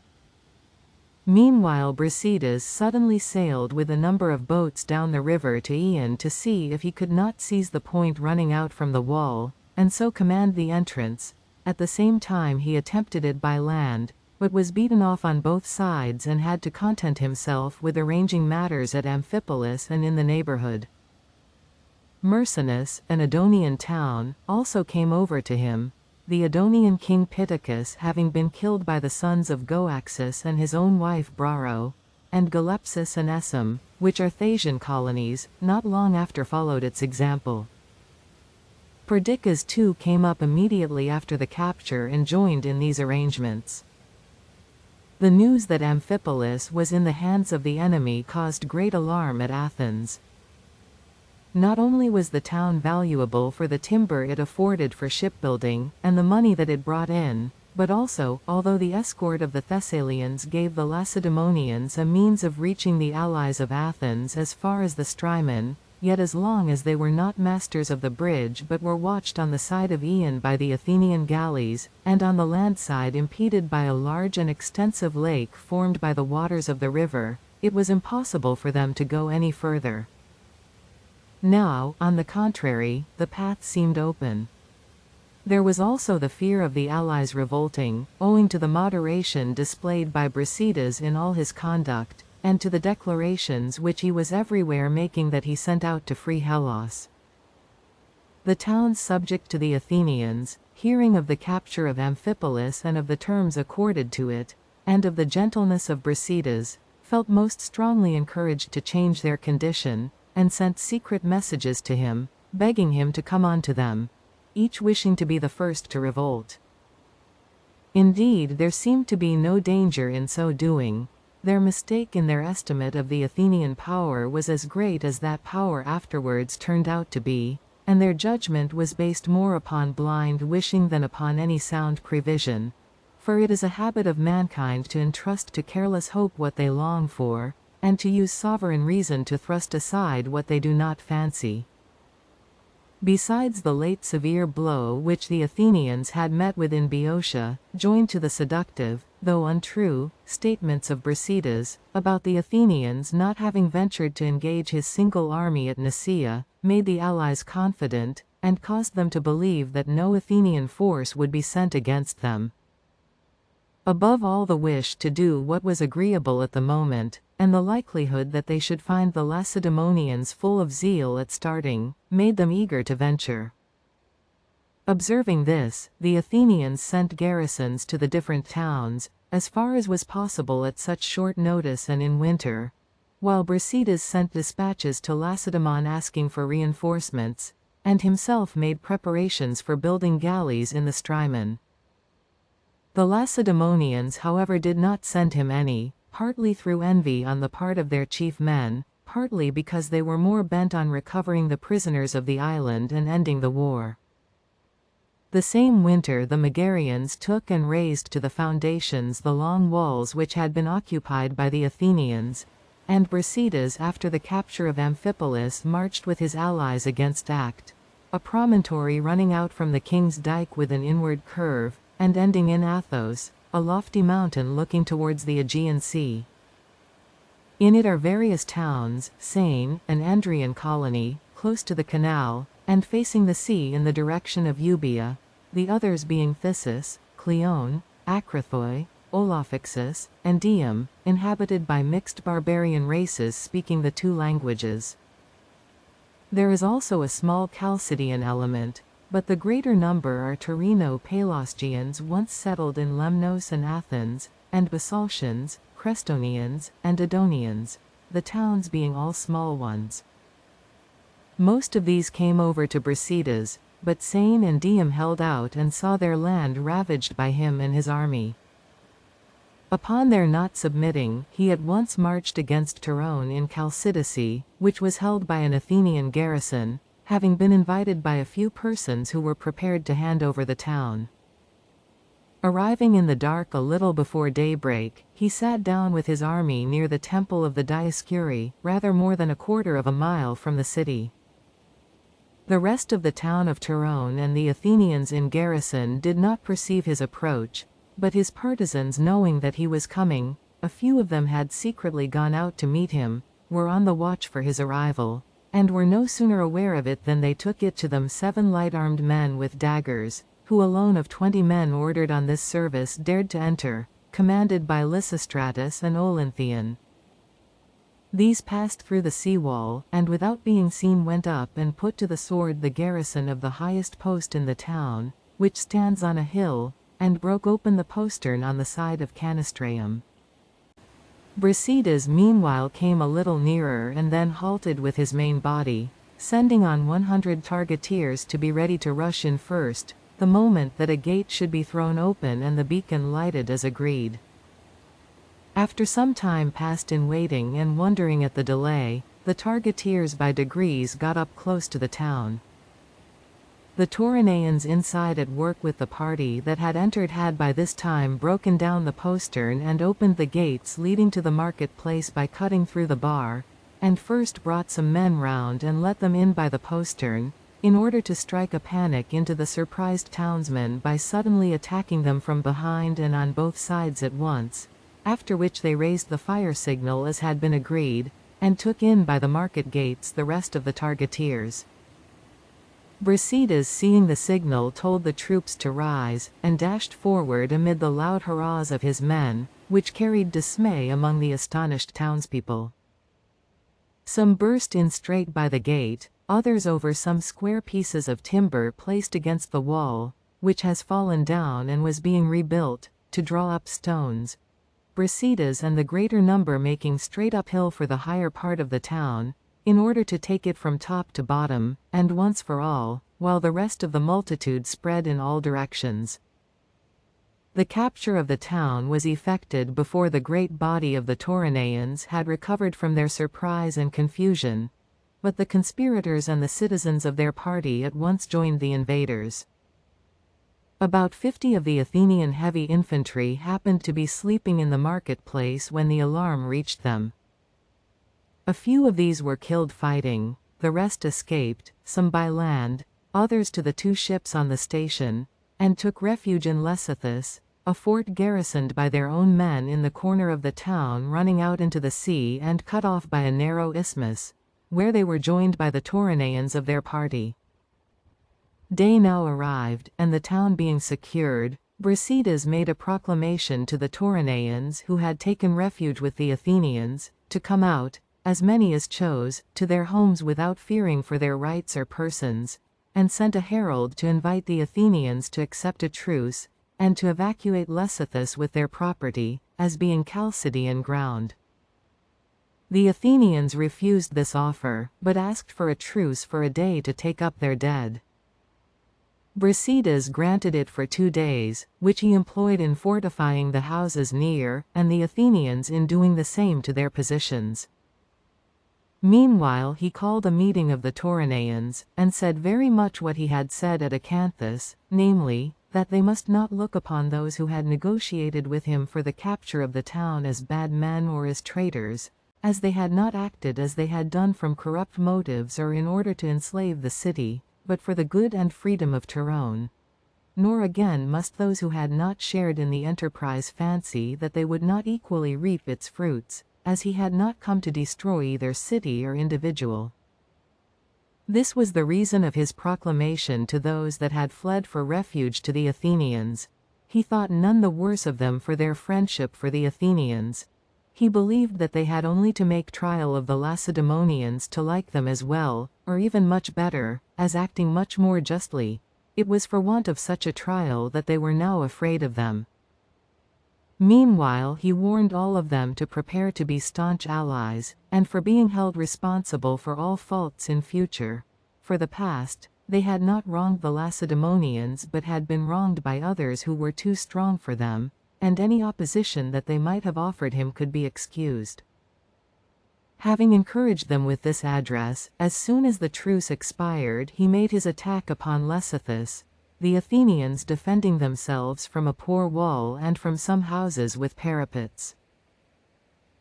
Meanwhile Brasidas suddenly sailed with a number of boats down the river to Ion to see if he could not seize the point running out from the wall, and so command the entrance. At the same time he attempted it by land, but was beaten off on both sides and had to content himself with arranging matters at Amphipolis and in the neighborhood. Myrsinus, an Edonian town, also came over to him, the Edonian king Pittacus having been killed by the sons of Goaxus and his own wife Braro, and Galepsus and Essum, which are Thasian colonies, not long after followed its example. Perdiccas too came up immediately after the capture and joined in these arrangements. The news that Amphipolis was in the hands of the enemy caused great alarm at Athens. Not only was the town valuable for the timber it afforded for shipbuilding, and the money that it brought in, but also, although the escort of the Thessalians gave the Lacedaemonians a means of reaching the allies of Athens as far as the Strymon, yet as long as they were not masters of the bridge but were watched on the side of Aean by the Athenian galleys, and on the land side impeded by a large and extensive lake formed by the waters of the river, it was impossible for them to go any further. Now, on the contrary, the path seemed open. There was also the fear of the allies revolting, owing to the moderation displayed by Brasidas in all his conduct, and to the declarations which he was everywhere making that he sent out to free Hellas. The towns subject to the Athenians, hearing of the capture of Amphipolis and of the terms accorded to it, and of the gentleness of Brasidas, felt most strongly encouraged to change their condition, and sent secret messages to him, begging him to come on to them, each wishing to be the first to revolt. Indeed, there seemed to be no danger in so doing. Their mistake in their estimate of the Athenian power was as great as that power afterwards turned out to be, and their judgment was based more upon blind wishing than upon any sound prevision, for it is a habit of mankind to entrust to careless hope what they long for, and to use sovereign reason to thrust aside what they do not fancy. Besides the late severe blow which the Athenians had met with in Boeotia, joined to the seductive, though untrue, statements of Brasidas, about the Athenians not having ventured to engage his single army at Nicaea, made the allies confident, and caused them to believe that no Athenian force would be sent against them. Above all, the wish to do what was agreeable at the moment, and the likelihood that they should find the Lacedaemonians full of zeal at starting, made them eager to venture. Observing this, the Athenians sent garrisons to the different towns, as far as was possible at such short notice and in winter, while Brasidas sent dispatches to Lacedaemon asking for reinforcements, and himself made preparations for building galleys in the Strymon. The Lacedaemonians, however, did not send him any, partly through envy on the part of their chief men, partly because they were more bent on recovering the prisoners of the island and ending the war. The same winter the Megarians took and razed to the foundations the long walls which had been occupied by the Athenians, and Brasidas after the capture of Amphipolis marched with his allies against Act, a promontory running out from the king's dike with an inward curve, and ending in Athos, a lofty mountain looking towards the Aegean Sea. In it are various towns, Sane, an Andrian colony, close to the canal, and facing the sea in the direction of Euboea, the others being Thissus, Cleone, Akrathoi, Olophyxus, and Dium, inhabited by mixed barbarian races speaking the two languages. There is also a small Chalcidian element, but the greater number are Torino-Pelasgians once settled in Lemnos and Athens, and Basalcians, Crestonians, and Edonians, the towns being all small ones. Most of these came over to Brasidas, but Sane and Dium held out and saw their land ravaged by him and his army. Upon their not submitting, he at once marched against Torone in Chalcidice, which was held by an Athenian garrison, having been invited by a few persons who were prepared to hand over the town. Arriving in the dark a little before daybreak, he sat down with his army near the temple of the Dioscuri, rather more than a quarter of a mile from the city. The rest of the town of Torone and the Athenians in garrison did not perceive his approach, but his partisans, knowing that he was coming, a few of them had secretly gone out to meet him, were on the watch for his arrival, and were no sooner aware of it than they took it to them 7 light-armed men with daggers, who alone of 20 men ordered on this service dared to enter, commanded by Lysistratus and Olynthian. These passed through the sea-wall, and without being seen went up and put to the sword the garrison of the highest post in the town, which stands on a hill, and broke open the postern on the side of Canistreum. Brasidas meanwhile came a little nearer and then halted with his main body, sending on 100 targeteers to be ready to rush in first, the moment that a gate should be thrown open and the beacon lighted as agreed. After some time passed in waiting and wondering at the delay, the targeteers by degrees got up close to the town. The Tauronaeans inside at work with the party that had entered had by this time broken down the postern and opened the gates leading to the marketplace by cutting through the bar, and first brought some men round and let them in by the postern, in order to strike a panic into the surprised townsmen by suddenly attacking them from behind and on both sides at once, after which they raised the fire signal as had been agreed, and took in by the market gates the rest of the targeteers. Brasidas, seeing the signal, told the troops to rise, and dashed forward amid the loud hurrahs of his men, which carried dismay among the astonished townspeople. Some burst in straight by the gate, others over some square pieces of timber placed against the wall, which has fallen down and was being rebuilt, to draw up stones. Brasidas and the greater number making straight uphill for the higher part of the town, in order to take it from top to bottom, and once for all, while the rest of the multitude spread in all directions. The capture of the town was effected before the great body of the Tauronaeans had recovered from their surprise and confusion, but the conspirators and the citizens of their party at once joined the invaders. About 50 of the Athenian heavy infantry happened to be sleeping in the marketplace when the alarm reached them. A few of these were killed fighting, the rest escaped, some by land, others to the 2 ships on the station, and took refuge in Lecythus, a fort garrisoned by their own men in the corner of the town running out into the sea and cut off by a narrow isthmus, where they were joined by the Tauronaeans of their party. Day now arrived, and the town being secured, Brasidas made a proclamation to the Tauronaeans who had taken refuge with the Athenians, to come out, as many as chose, to their homes without fearing for their rights or persons, and sent a herald to invite the Athenians to accept a truce, and to evacuate Lecythus with their property, as being Chalcidian ground. The Athenians refused this offer, but asked for a truce for a day to take up their dead. Brasidas granted it for 2 days, which he employed in fortifying the houses near, and the Athenians in doing the same to their positions. Meanwhile he called a meeting of the Tauronaeans, and said very much what he had said at Acanthus, namely, that they must not look upon those who had negotiated with him for the capture of the town as bad men or as traitors, as they had not acted as they had done from corrupt motives or in order to enslave the city, but for the good and freedom of Tyrone. Nor again must those who had not shared in the enterprise fancy that they would not equally reap its fruits, as he had not come to destroy either city or individual. This was the reason of his proclamation to those that had fled for refuge to the Athenians. He thought none the worse of them for their friendship for the Athenians. He believed that they had only to make trial of the Lacedaemonians to like them as well, or even much better, as acting much more justly. It was for want of such a trial that they were now afraid of them. Meanwhile he warned all of them to prepare to be staunch allies, and for being held responsible for all faults in future. For the past, they had not wronged the Lacedaemonians but had been wronged by others who were too strong for them, and any opposition that they might have offered him could be excused. Having encouraged them with this address, as soon as the truce expired he made his attack upon Lecythus, the Athenians defending themselves from a poor wall and from some houses with parapets.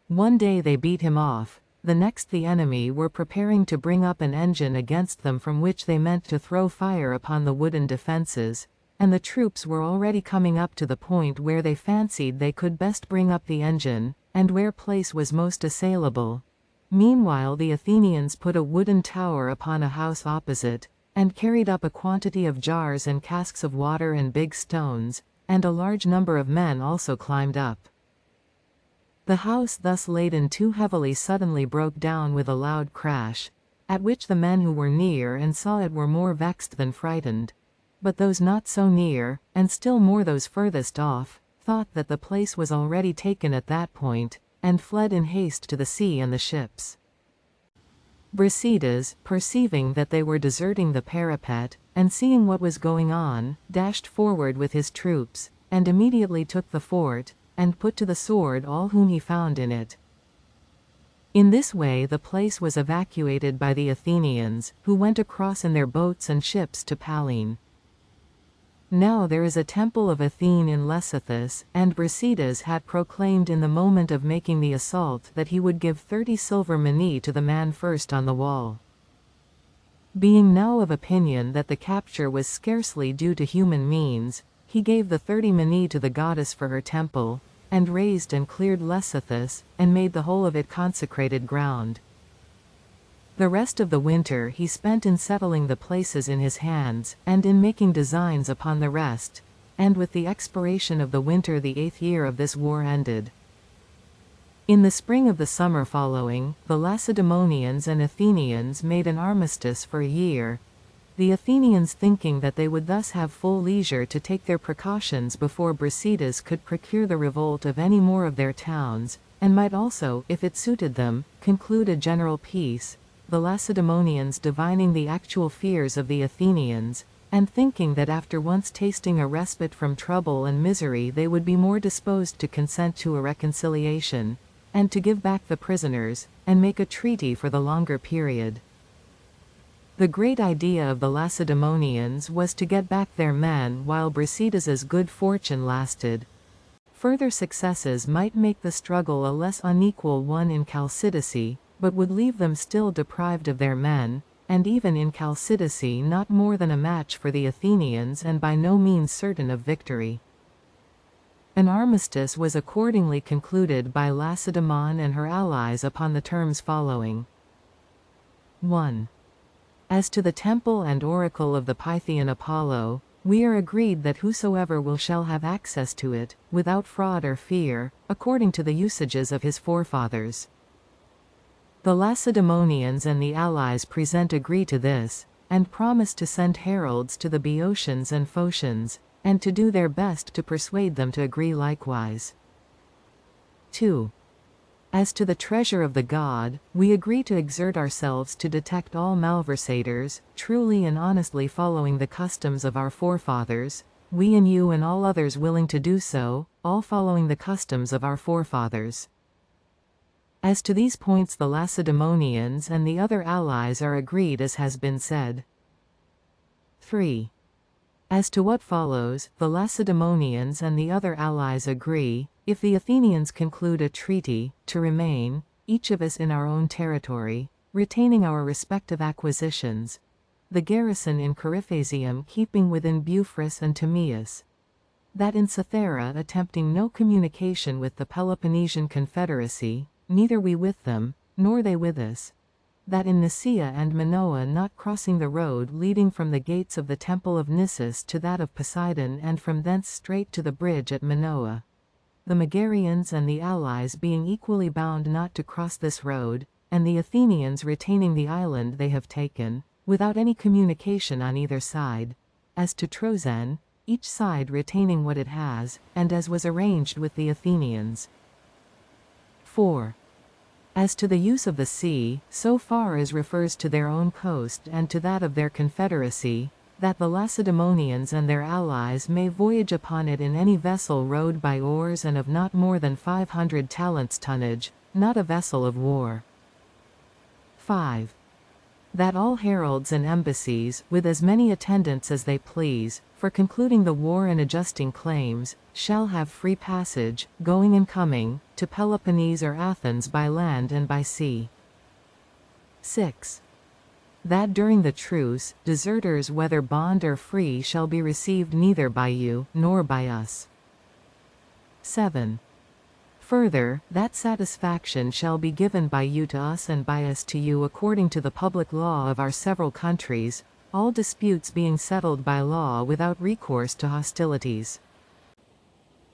One day they beat him off, the next the enemy were preparing to bring up an engine against them from which they meant to throw fire upon the wooden defences, and the troops were already coming up to the point where they fancied they could best bring up the engine, and where place was most assailable. Meanwhile the Athenians put a wooden tower upon a house opposite, and carried up a quantity of jars and casks of water and big stones, and a large number of men also climbed up. The house thus laden too heavily suddenly broke down with a loud crash, at which the men who were near and saw it were more vexed than frightened, but those not so near, and still more those furthest off, thought that the place was already taken at that point, and fled in haste to the sea and the ships. Brasidas, perceiving that they were deserting the parapet, and seeing what was going on, dashed forward with his troops, and immediately took the fort, and put to the sword all whom he found in it. In this way the place was evacuated by the Athenians, who went across in their boats and ships to Pallene. Now there is a temple of Athene in Lecythus, and Brasidas had proclaimed in the moment of making the assault that he would give 30 silver minae to the man first on the wall. Being now of opinion that the capture was scarcely due to human means, he gave the 30 minae to the goddess for her temple, and razed and cleared Lecythus, and made the whole of it consecrated ground. The rest of the winter he spent in settling the places in his hands, and in making designs upon the rest, and with the expiration of the winter the 8th year of this war ended. In the spring of the summer following, the Lacedaemonians and Athenians made an armistice for a year, the Athenians thinking that they would thus have full leisure to take their precautions before Brasidas could procure the revolt of any more of their towns, and might also, if it suited them, conclude a general peace, the Lacedaemonians divining the actual fears of the Athenians, and thinking that after once tasting a respite from trouble and misery they would be more disposed to consent to a reconciliation, and to give back the prisoners, and make a treaty for the longer period. The great idea of the Lacedaemonians was to get back their men while Brasidas's good fortune lasted. Further successes might make the struggle a less unequal one in Chalcidice, but would leave them still deprived of their men, and even in Chalcidice not more than a match for the Athenians and by no means certain of victory. An armistice was accordingly concluded by Lacedaemon and her allies upon the terms following. 1. As to the temple and oracle of the Pythian Apollo, we are agreed that whosoever will shall have access to it, without fraud or fear, according to the usages of his forefathers. The Lacedaemonians and the allies present agree to this, and promise to send heralds to the Boeotians and Phocians, and to do their best to persuade them to agree likewise. 2. As to the treasure of the god, we agree to exert ourselves to detect all malversators, truly and honestly following the customs of our forefathers, we and you and all others willing to do so, all following the customs of our forefathers. As to these points the Lacedaemonians and the other allies are agreed as has been said. 3. As to what follows, the Lacedaemonians and the other allies agree, if the Athenians conclude a treaty, to remain, each of us in our own territory, retaining our respective acquisitions, the garrison in Coryphasium keeping within Bufrus and Timaeus, that in Cythera attempting no communication with the Peloponnesian confederacy, neither we with them, nor they with us, that in Nicaea and Minoa not crossing the road leading from the gates of the temple of Nissus to that of Poseidon and from thence straight to the bridge at Minoa, the Megarians and the allies being equally bound not to cross this road, and the Athenians retaining the island they have taken, without any communication on either side, as to Trozen, each side retaining what it has, and as was arranged with the Athenians. 4. As to the use of the sea, so far as refers to their own coast and to that of their confederacy, that the Lacedaemonians and their allies may voyage upon it in any vessel rowed by oars and of not more than 500 talents tonnage, not a vessel of war. 5. That all heralds and embassies, with as many attendants as they please, for concluding the war and adjusting claims, shall have free passage, going and coming, to Peloponnese or Athens by land and by sea. 6. That during the truce, deserters whether bond or free shall be received neither by you, nor by us. 7. Further, that satisfaction shall be given by you to us and by us to you according to the public law of our several countries, all disputes being settled by law without recourse to hostilities.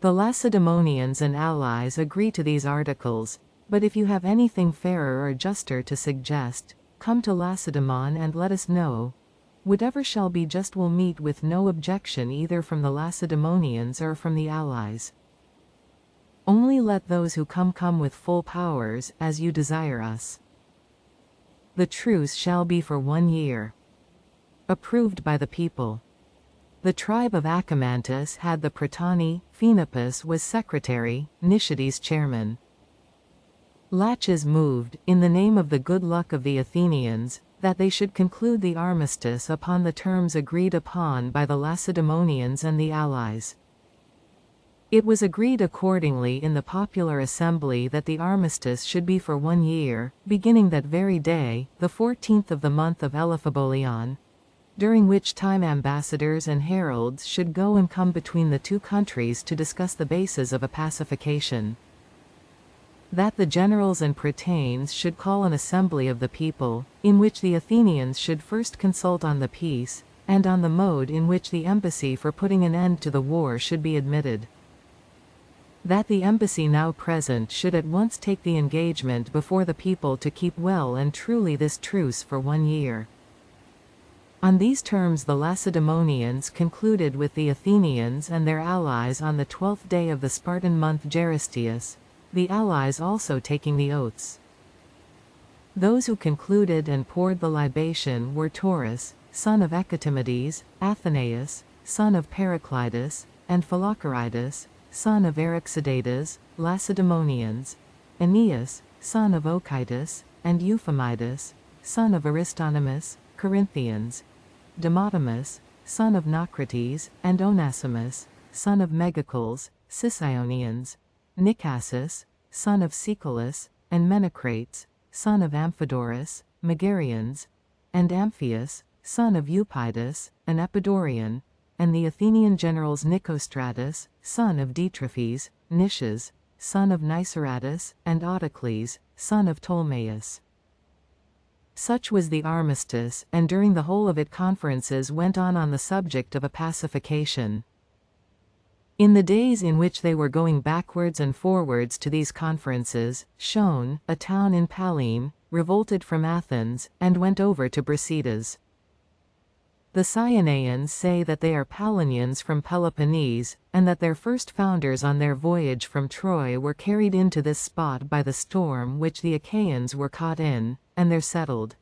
The Lacedaemonians and allies agree to these articles, but if you have anything fairer or juster to suggest, come to Lacedaemon and let us know. Whatever shall be just will meet with no objection either from the Lacedaemonians or from the allies. Only let those who come with full powers, as you desire us. The truce shall be for 1 year. Approved by the people. The tribe of Achamantus had the Prytani, Phenopus was secretary, Nicides chairman. Laches moved, in the name of the good luck of the Athenians, that they should conclude the armistice upon the terms agreed upon by the Lacedaemonians and the allies. It was agreed accordingly in the popular assembly that the armistice should be for 1 year, beginning that very day, the 14th of the month of Elaphebolion, during which time ambassadors and heralds should go and come between the two countries to discuss the basis of a pacification. That the generals and prytanes should call an assembly of the people, in which the Athenians should first consult on the peace, and on the mode in which the embassy for putting an end to the war should be admitted. That the embassy now present should at once take the engagement before the people to keep well and truly this truce for 1 year. On these terms the Lacedaemonians concluded with the Athenians and their allies on the 12th day of the Spartan month Geristius, the allies also taking the oaths. Those who concluded and poured the libation were Taurus, son of Ecotimides, Athenaeus, son of Periclitus, and Philocharidas, son of Eryxidates, Lacedaemonians, Aeneas, son of Ochitus, and Euphamidas, son of Aristonomus, Corinthians, Demotimus, son of Naucrates, and Onesimus, son of Megacles, Sicyon, Nicassus, son of Cecilus, and Menocrates, son of Amphidoros, Megarians, and Amphius, son of Eupidas, an Epidaurian, and the Athenian generals Nicostratus, son of Deitrophes, Nicias, son of Niceratus, and Autocles, son of Ptolemaeus. Such was the armistice, and during the whole of it conferences went on the subject of a pacification. In the days in which they were going backwards and forwards to these conferences, Shone, a town in Pallene, revolted from Athens, and went over to Brasidas. The Cyaneans say that they are Pallenians from Peloponnese, and that their first founders on their voyage from Troy were carried into this spot by the storm which the Achaeans were caught in, and there settled.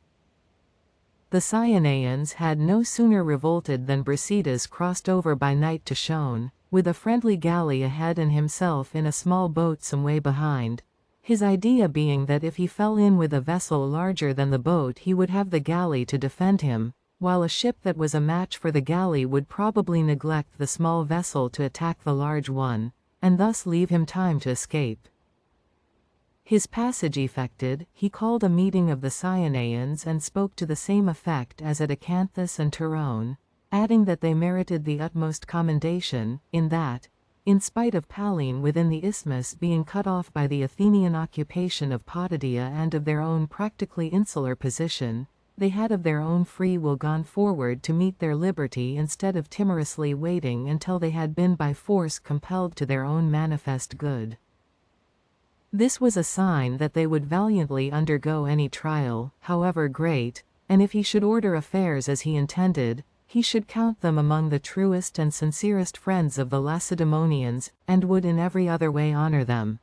The Cyaneans had no sooner revolted than Brasidas crossed over by night to Shone, with a friendly galley ahead and himself in a small boat some way behind, his idea being that if he fell in with a vessel larger than the boat he would have the galley to defend him, while a ship that was a match for the galley would probably neglect the small vessel to attack the large one, and thus leave him time to escape. His passage effected, he called a meeting of the Cyaneans and spoke to the same effect as at Acanthus and Torone, adding that they merited the utmost commendation, in that, in spite of Pallene within the isthmus being cut off by the Athenian occupation of Potidaea and of their own practically insular position, they had of their own free will gone forward to meet their liberty instead of timorously waiting until they had been by force compelled to their own manifest good. This was a sign that they would valiantly undergo any trial, however great, and if he should order affairs as he intended, he should count them among the truest and sincerest friends of the Lacedaemonians, and would in every other way honor them.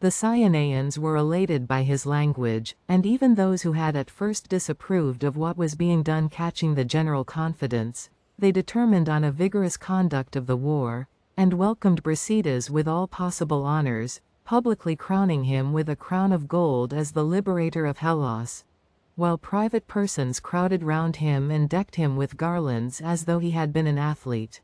The Cyaneans were elated by his language, and even those who had at first disapproved of what was being done catching the general confidence, they determined on a vigorous conduct of the war, and welcomed Brasidas with all possible honors, publicly crowning him with a crown of gold as the liberator of Hellas, while private persons crowded round him and decked him with garlands as though he had been an athlete.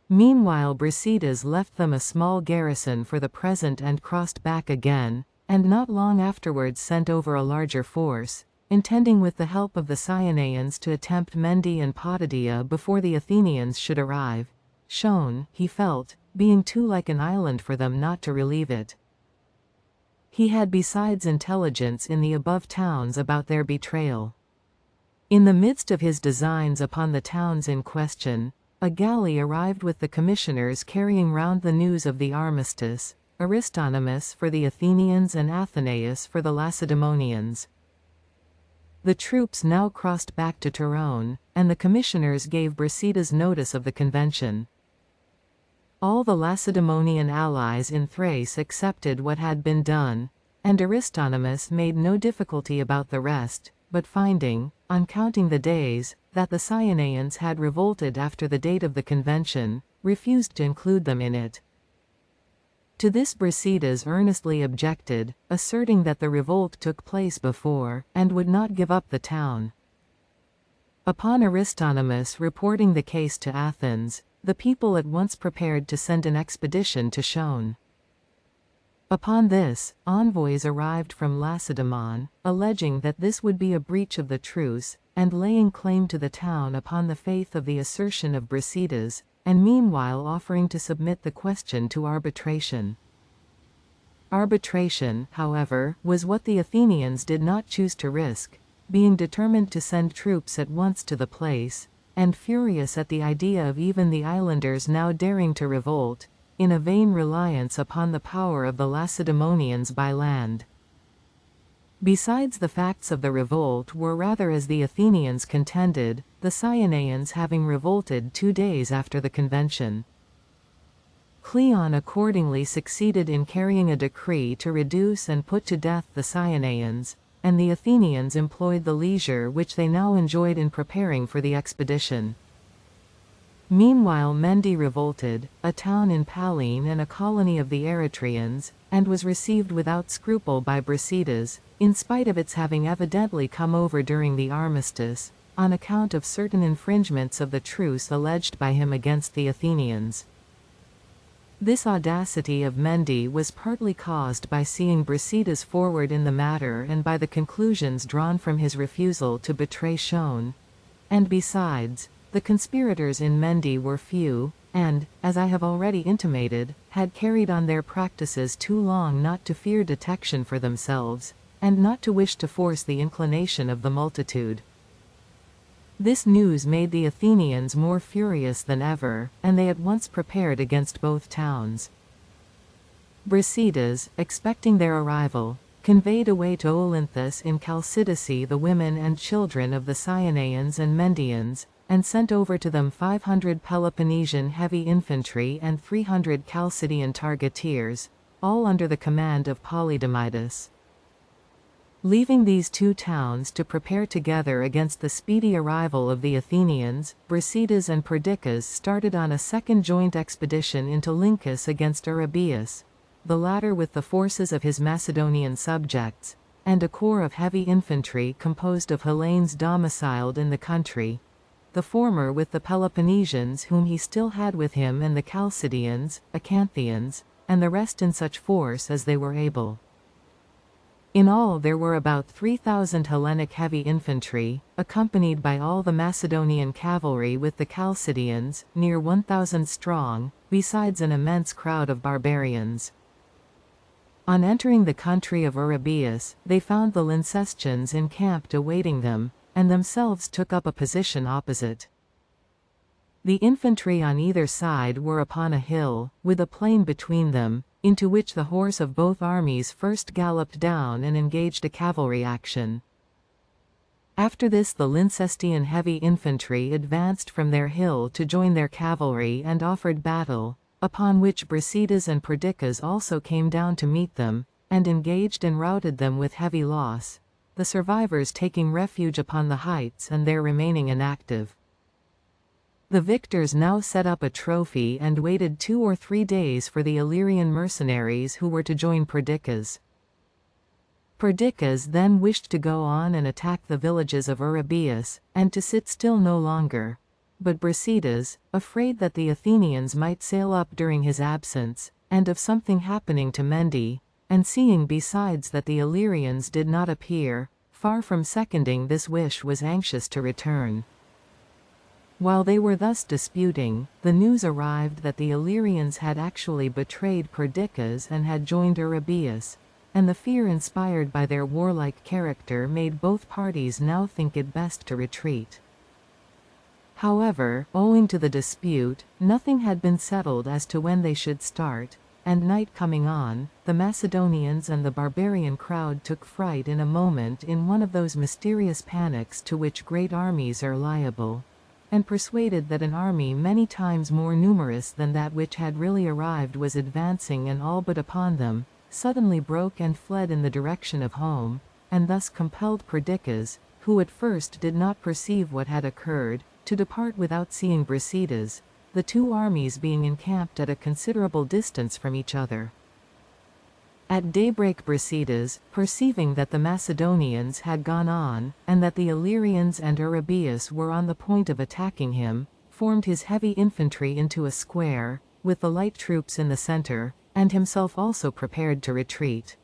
Meanwhile Brasidas left them a small garrison for the present and crossed back again, and not long afterwards sent over a larger force, intending with the help of the Cyaneans to attempt Mendi and Potidaea before the Athenians should arrive, Shone, he felt, being too like an island for them not to relieve it. He had besides intelligence in the above towns about their betrayal. In the midst of his designs upon the towns in question, a galley arrived with the commissioners carrying round the news of the armistice, Aristonomus for the Athenians and Athenaeus for the Lacedaemonians. The troops now crossed back to Torone, and the commissioners gave Brasidas notice of the convention. All the Lacedaemonian allies in Thrace accepted what had been done, and Aristonomus made no difficulty about the rest, but finding, on counting the days, that the Cyaneans had revolted after the date of the convention, refused to include them in it. To this Brasidas earnestly objected, asserting that the revolt took place before, and would not give up the town. Upon Aristonomus reporting the case to Athens, the people at once prepared to send an expedition to Shoan. Upon this, envoys arrived from Lacedaemon, alleging that this would be a breach of the truce, and laying claim to the town upon the faith of the assertion of Brasidas, and meanwhile offering to submit the question to arbitration. Arbitration, however, was what the Athenians did not choose to risk, being determined to send troops at once to the place, and furious at the idea of even the islanders now daring to revolt, in a vain reliance upon the power of the Lacedaemonians by land. Besides, the facts of the revolt were rather as the Athenians contended, the Cyaneans having revolted 2 days after the convention. Cleon accordingly succeeded in carrying a decree to reduce and put to death the Cyaneans, and the Athenians employed the leisure which they now enjoyed in preparing for the expedition. Meanwhile Mende revolted, a town in Pallene and a colony of the Eretrians, and was received without scruple by Brasidas, in spite of its having evidently come over during the armistice, on account of certain infringements of the truce alleged by him against the Athenians. This audacity of Mende was partly caused by seeing Brasidas forward in the matter and by the conclusions drawn from his refusal to betray Shoan, and besides, the conspirators in Mende were few, and, as I have already intimated, had carried on their practices too long not to fear detection for themselves, and not to wish to force the inclination of the multitude. This news made the Athenians more furious than ever, and they at once prepared against both towns. Brasidas, expecting their arrival, conveyed away to Olynthus in Chalcidice the women and children of the Cyaneans and Mendians, and sent over to them 500 Peloponnesian heavy infantry and 300 Chalcidian targeteers, all under the command of Polydamidas. Leaving these 2 towns to prepare together against the speedy arrival of the Athenians, Brasidas and Perdiccas started on a second joint expedition into Lyncus against Arabius, the latter with the forces of his Macedonian subjects, and a corps of heavy infantry composed of Hellenes domiciled in the country, the former with the Peloponnesians whom he still had with him and the Chalcidians, Acanthians, and the rest in such force as they were able. In all there were about 3,000 Hellenic heavy infantry, accompanied by all the Macedonian cavalry with the Chalcidians, near 1,000 strong, besides an immense crowd of barbarians. On entering the country of Arabius, they found the Lyncestians encamped awaiting them, and themselves took up a position opposite. The infantry on either side were upon a hill, with a plain between them, into which the horse of both armies first galloped down and engaged a cavalry action. After this the Lyncestian heavy infantry advanced from their hill to join their cavalry and offered battle, upon which Brasidas and Perdiccas also came down to meet them, and engaged and routed them with heavy loss, the survivors taking refuge upon the heights and there remaining inactive. The victors now set up a trophy and waited 2 or 3 days for the Illyrian mercenaries who were to join Perdiccas. Perdiccas then wished to go on and attack the villages of Arabius, and to sit still no longer. But Brasidas, afraid that the Athenians might sail up during his absence, and of something happening to Mende, and seeing besides that the Illyrians did not appear, far from seconding this wish was anxious to return. While they were thus disputing, the news arrived that the Illyrians had actually betrayed Perdiccas and had joined Arabius, and the fear inspired by their warlike character made both parties now think it best to retreat. However, owing to the dispute, nothing had been settled as to when they should start, and night coming on, the Macedonians and the barbarian crowd took fright in a moment in one of those mysterious panics to which great armies are liable, and persuaded that an army many times more numerous than that which had really arrived was advancing and all but upon them, suddenly broke and fled in the direction of home, and thus compelled Perdiccas, who at first did not perceive what had occurred, to depart without seeing Brasidas, the 2 armies being encamped at a considerable distance from each other. At daybreak Brasidas, perceiving that the Macedonians had gone on, and that the Illyrians and Eurybius were on the point of attacking him, formed his heavy infantry into a square, with the light troops in the center, and himself also prepared to retreat.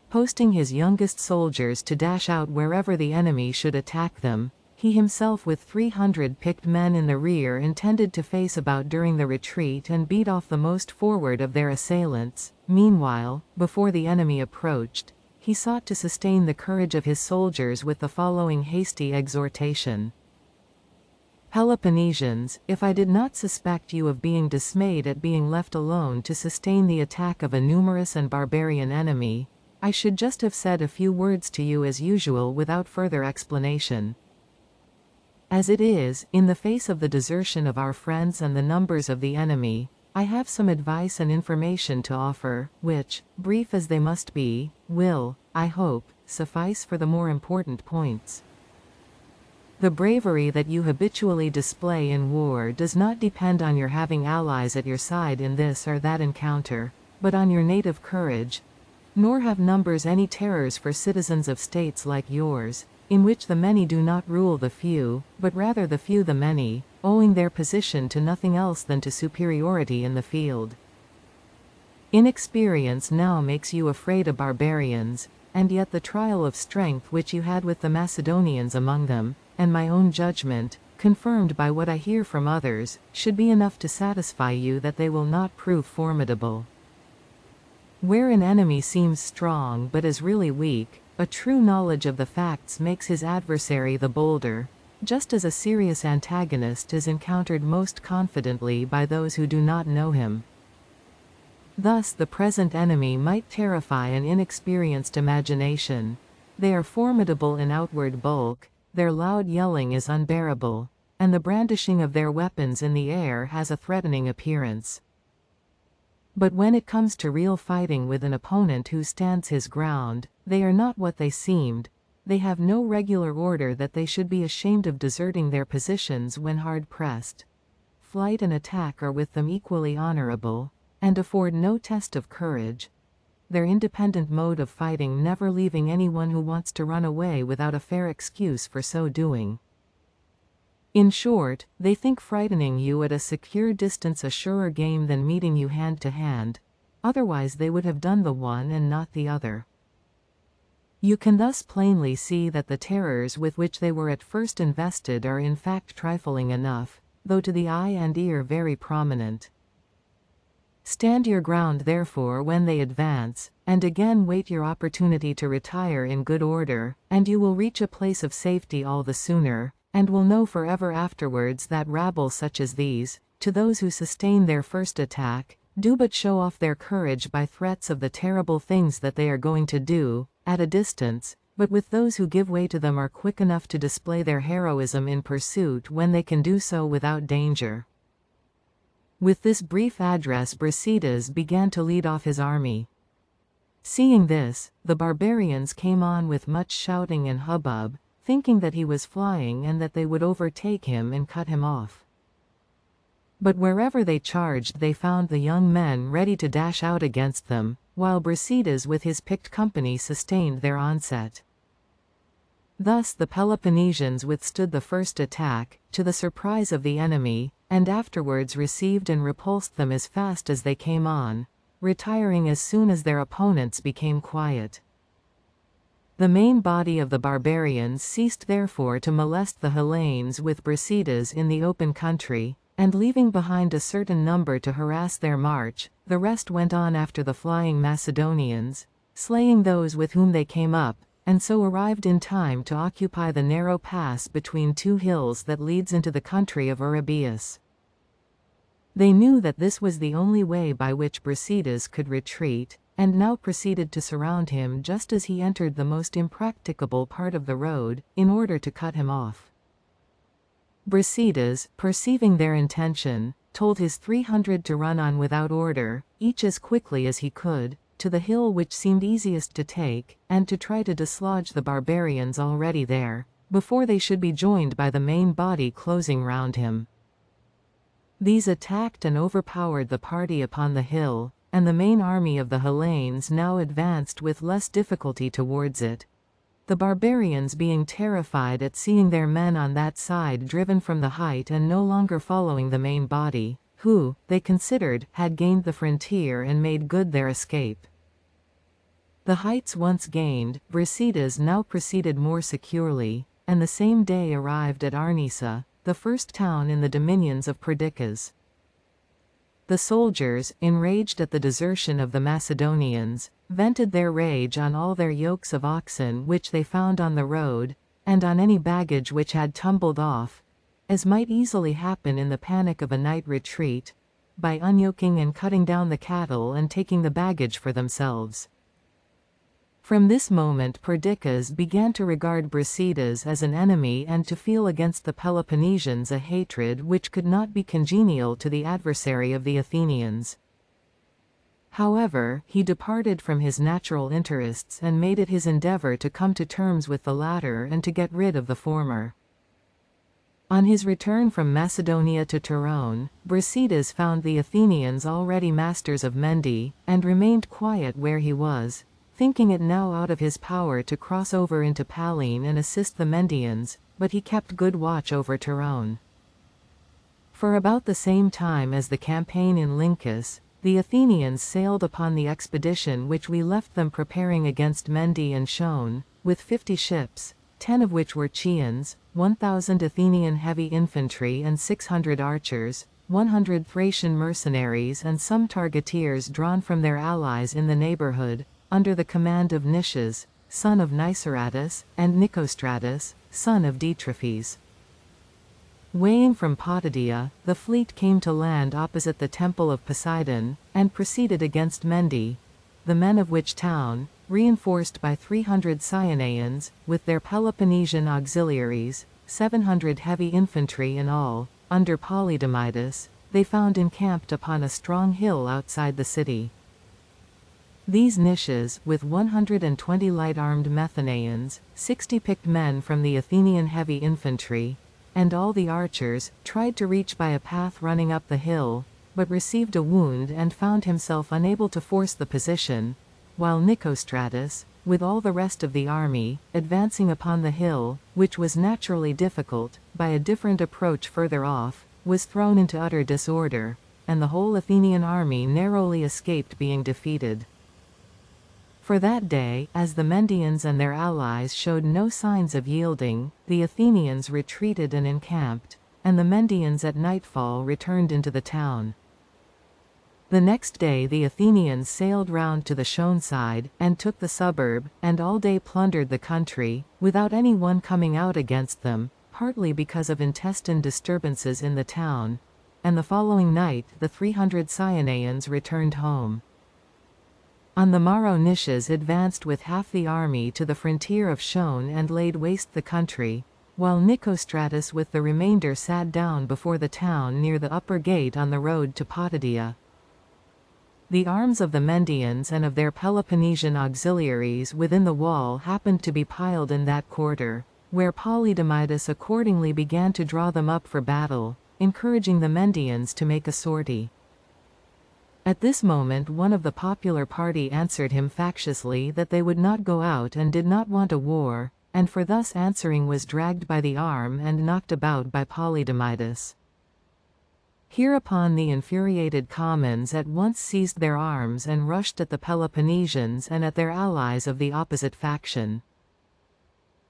Posting his youngest soldiers to dash out wherever the enemy should attack them, he himself with 300 picked men in the rear intended to face about during the retreat and beat off the most forward of their assailants. Meanwhile, before the enemy approached, he sought to sustain the courage of his soldiers with the following hasty exhortation. Peloponnesians, if I did not suspect you of being dismayed at being left alone to sustain the attack of a numerous and barbarian enemy, I should just have said a few words to you as usual without further explanation. As it is, in the face of the desertion of our friends and the numbers of the enemy, I have some advice and information to offer, which, brief as they must be, will, I hope, suffice for the more important points. The bravery that you habitually display in war does not depend on your having allies at your side in this or that encounter, but on your native courage, nor have numbers any terrors for citizens of states like yours, in which the many do not rule the few, but rather the few the many, owing their position to nothing else than to superiority in the field. Inexperience now makes you afraid of barbarians, and yet the trial of strength which you had with the Macedonians among them, and my own judgment, confirmed by what I hear from others, should be enough to satisfy you that they will not prove formidable. Where an enemy seems strong but is really weak, a true knowledge of the facts makes his adversary the bolder, just as a serious antagonist is encountered most confidently by those who do not know him. Thus the present enemy might terrify an inexperienced imagination. They are formidable in outward bulk, their loud yelling is unbearable, and the brandishing of their weapons in the air has a threatening appearance. But when it comes to real fighting with an opponent who stands his ground, they are not what they seemed. They have no regular order that they should be ashamed of deserting their positions when hard pressed. Flight and attack are with them equally honorable, and afford no test of courage, their independent mode of fighting never leaving anyone who wants to run away without a fair excuse for so doing. In short, they think frightening you at a secure distance a surer game than meeting you hand to hand, otherwise they would have done the one and not the other. You can thus plainly see that the terrors with which they were at first invested are in fact trifling enough, though to the eye and ear very prominent. Stand your ground therefore when they advance, and again wait your opportunity to retire in good order, and you will reach a place of safety all the sooner, and will know forever afterwards that rabble such as these, to those who sustain their first attack, do but show off their courage by threats of the terrible things that they are going to do, at a distance, but with those who give way to them are quick enough to display their heroism in pursuit when they can do so without danger. With this brief address Brasidas began to lead off his army. Seeing this, the barbarians came on with much shouting and hubbub, thinking that he was flying and that they would overtake him and cut him off. But wherever they charged they found the young men ready to dash out against them, while Brasidas with his picked company sustained their onset. Thus the Peloponnesians withstood the first attack, to the surprise of the enemy, and afterwards received and repulsed them as fast as they came on, retiring as soon as their opponents became quiet. The main body of the barbarians ceased therefore to molest the Hellenes with Brasidas in the open country, and leaving behind a certain number to harass their march, the rest went on after the flying Macedonians, slaying those with whom they came up, and so arrived in time to occupy the narrow pass between two hills that leads into the country of Eurybius. They knew that this was the only way by which Brasidas could retreat, and now proceeded to surround him just as he entered the most impracticable part of the road, in order to cut him off. Brasidas, perceiving their intention, told his 300 to run on without order, each as quickly as he could, to the hill which seemed easiest to take, and to try to dislodge the barbarians already there, before they should be joined by the main body closing round him. These attacked and overpowered the party upon the hill, and the main army of the Hellenes now advanced with less difficulty towards it. The barbarians being terrified at seeing their men on that side driven from the height and no longer following the main body, who, they considered, had gained the frontier and made good their escape. The heights once gained, Brasidas now proceeded more securely, and the same day arrived at Arnisa, the first town in the dominions of Perdiccas. The soldiers, enraged at the desertion of the Macedonians, vented their rage on all their yokes of oxen which they found on the road, and on any baggage which had tumbled off, as might easily happen in the panic of a night retreat, by unyoking and cutting down the cattle and taking the baggage for themselves. From this moment Perdiccas began to regard Brasidas as an enemy and to feel against the Peloponnesians a hatred which could not be congenial to the adversary of the Athenians. However, he departed from his natural interests and made it his endeavor to come to terms with the latter and to get rid of the former. On his return from Macedonia to Torone, Brasidas found the Athenians already masters of Mendi, and remained quiet where he was, thinking it now out of his power to cross over into Pallene and assist the Mendians, but he kept good watch over Torone. For about the same time as the campaign in Lyncus, the Athenians sailed upon the expedition which we left them preparing against Mendi and Shone, with 50 ships, 10 of which were Chians, 1,000 Athenian heavy infantry and 600 archers, 100 Thracian mercenaries and some targeteers drawn from their allies in the neighborhood, under the command of Nicias, son of Niceratus, and Nicostratus, son of Ditrophes. Weighing from Potidaea, the fleet came to land opposite the temple of Poseidon, and proceeded against Mendi, the men of which town, reinforced by 300 Cyaneans, with their Peloponnesian auxiliaries, 700 heavy infantry in all, under Polydamidas, they found encamped upon a strong hill outside the city. These Nicias, with 120 light-armed Methanaeans, 60 picked men from the Athenian heavy infantry, and all the archers, tried to reach by a path running up the hill, but received a wound and found himself unable to force the position, while Nicostratus, with all the rest of the army, advancing upon the hill, which was naturally difficult, by a different approach further off, was thrown into utter disorder, and the whole Athenian army narrowly escaped being defeated. For that day, as the Mendians and their allies showed no signs of yielding, the Athenians retreated and encamped, and the Mendians at nightfall returned into the town. The next day the Athenians sailed round to the Shone side, and took the suburb, and all day plundered the country, without any one coming out against them, partly because of intestine disturbances in the town, and the following night the 300 Cyaneans returned home. On the morrow Nicias advanced with half the army to the frontier of Shone and laid waste the country, while Nicostratus with the remainder sat down before the town near the upper gate on the road to Potidaea. The arms of the Mendians and of their Peloponnesian auxiliaries within the wall happened to be piled in that quarter, where Polydamidas accordingly began to draw them up for battle, encouraging the Mendians to make a sortie. At this moment one of the popular party answered him factiously that they would not go out and did not want a war, and for thus answering was dragged by the arm and knocked about by Polydamidas. Hereupon the infuriated commons at once seized their arms and rushed at the Peloponnesians and at their allies of the opposite faction.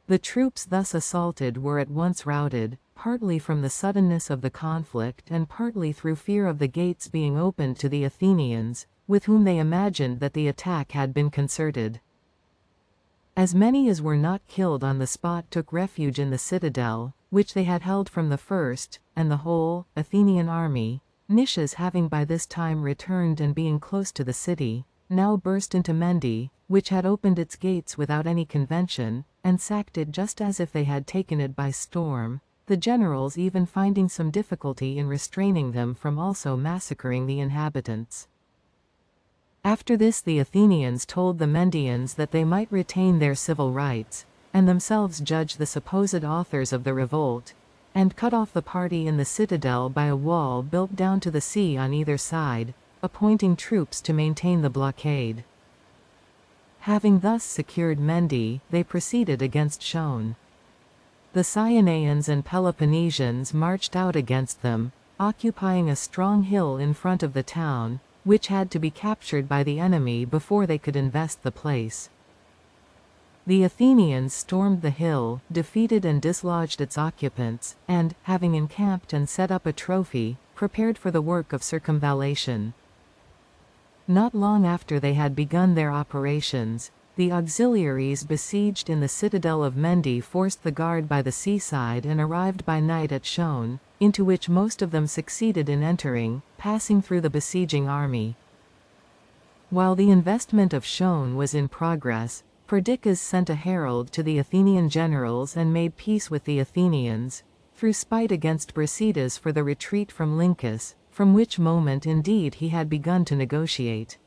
The troops thus assaulted were at once routed, partly from the suddenness of the conflict and partly through fear of the gates being opened to the Athenians, with whom they imagined that the attack had been concerted. As many as were not killed on the spot took refuge in the citadel, which they had held from the first, and the whole Athenian army, Nicias having by this time returned and being close to the city, now burst into Mendi, which had opened its gates without any convention, and sacked it just as if they had taken it by storm, the generals even finding some difficulty in restraining them from also massacring the inhabitants. After this the Athenians told the Mendians that they might retain their civil rights, and themselves judge the supposed authors of the revolt, and cut off the party in the citadel by a wall built down to the sea on either side, appointing troops to maintain the blockade. Having thus secured Mendi, they proceeded against Shone. The Cyaneans and Peloponnesians marched out against them, occupying a strong hill in front of the town, which had to be captured by the enemy before they could invest the place. The Athenians stormed the hill, defeated and dislodged its occupants, and, having encamped and set up a trophy, prepared for the work of circumvallation. Not long after they had begun their operations, the auxiliaries besieged in the citadel of Mendi forced the guard by the seaside and arrived by night at Shone, into which most of them succeeded in entering, passing through the besieging army. While the investment of Shone was in progress, Perdiccas sent a herald to the Athenian generals and made peace with the Athenians, through spite against Brasidas for the retreat from Lyncus, from which moment indeed he had begun to negotiate.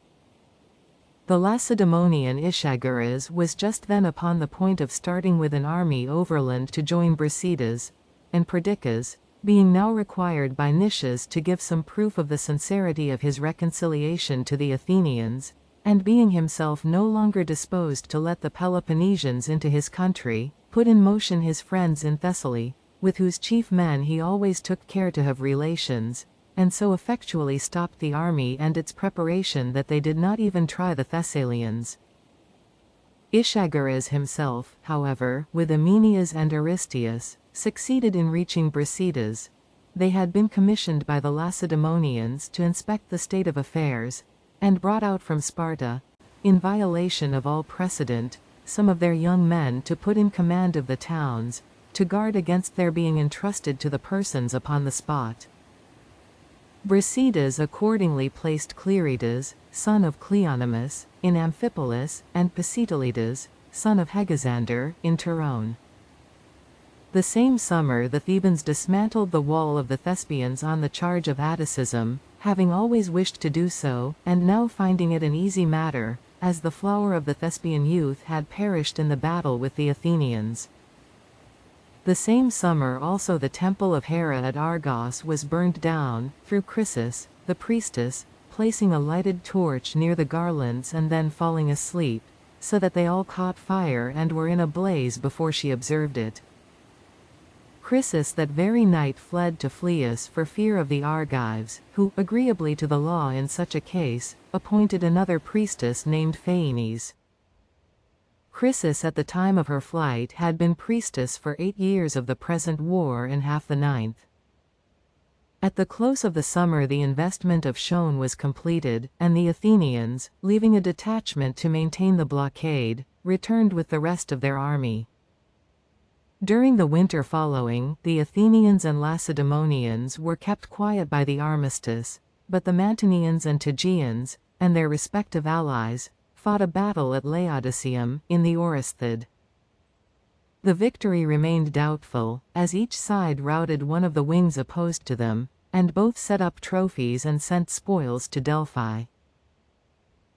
The Lacedaemonian Ischagoras was just then upon the point of starting with an army overland to join Brasidas, and Perdiccas, being now required by Nicias to give some proof of the sincerity of his reconciliation to the Athenians, and being himself no longer disposed to let the Peloponnesians into his country, put in motion his friends in Thessaly, with whose chief men he always took care to have relations, and so effectually stopped the army and its preparation that they did not even try the Thessalians. Ischagoras himself, however, with Amenias and Aristeus, succeeded in reaching Brasidas. They had been commissioned by the Lacedaemonians to inspect the state of affairs, and brought out from Sparta, in violation of all precedent, some of their young men to put in command of the towns, to guard against their being entrusted to the persons upon the spot. Brasidas accordingly placed Clearidas, son of Cleonymus, in Amphipolis, and Pasitelidas, son of Hegesander, in Torone. The same summer the Thebans dismantled the wall of the Thespians on the charge of Atticism, having always wished to do so, and now finding it an easy matter, as the flower of the Thespian youth had perished in the battle with the Athenians. The same summer also the temple of Hera at Argos was burned down, through Chrysis, the priestess, placing a lighted torch near the garlands and then falling asleep, so that they all caught fire and were in a blaze before she observed it. Chrysis that very night fled to Phlius for fear of the Argives, who, agreeably to the law in such a case, appointed another priestess named Phaenis. Chrysis at the time of her flight had been priestess for 8 years of the present war and half the 9th. At the close of the summer the investment of Shone was completed, and the Athenians, leaving a detachment to maintain the blockade, returned with the rest of their army. During the winter following, the Athenians and Lacedaemonians were kept quiet by the armistice, but the Mantineans and Tegeans, and their respective allies, fought a battle at Laodiceum, in the Orosthid. The victory remained doubtful, as each side routed one of the wings opposed to them, and both set up trophies and sent spoils to Delphi.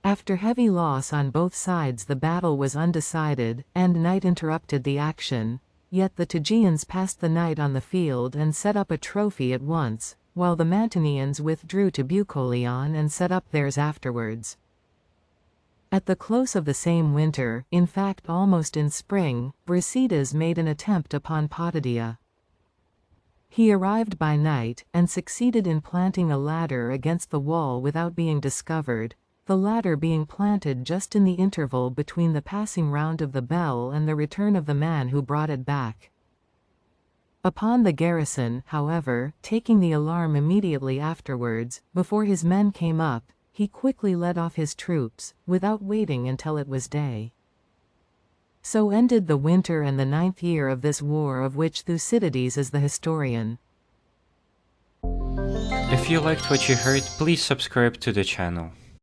After heavy loss on both sides the battle was undecided, and night interrupted the action, yet the Tegeans passed the night on the field and set up a trophy at once, while the Mantineans withdrew to Bucolion and set up theirs afterwards. At the close of the same winter, in fact almost in spring, Brasidas made an attempt upon Potidaea. He arrived by night, and succeeded in planting a ladder against the wall without being discovered, the ladder being planted just in the interval between the passing round of the bell and the return of the man who brought it back. Upon the garrison, however, taking the alarm immediately afterwards, before his men came up, he quickly led off his troops, without waiting until it was day. So ended the winter and the 9th year of this war of which Thucydides is the historian. If you liked what you heard, please subscribe to the channel.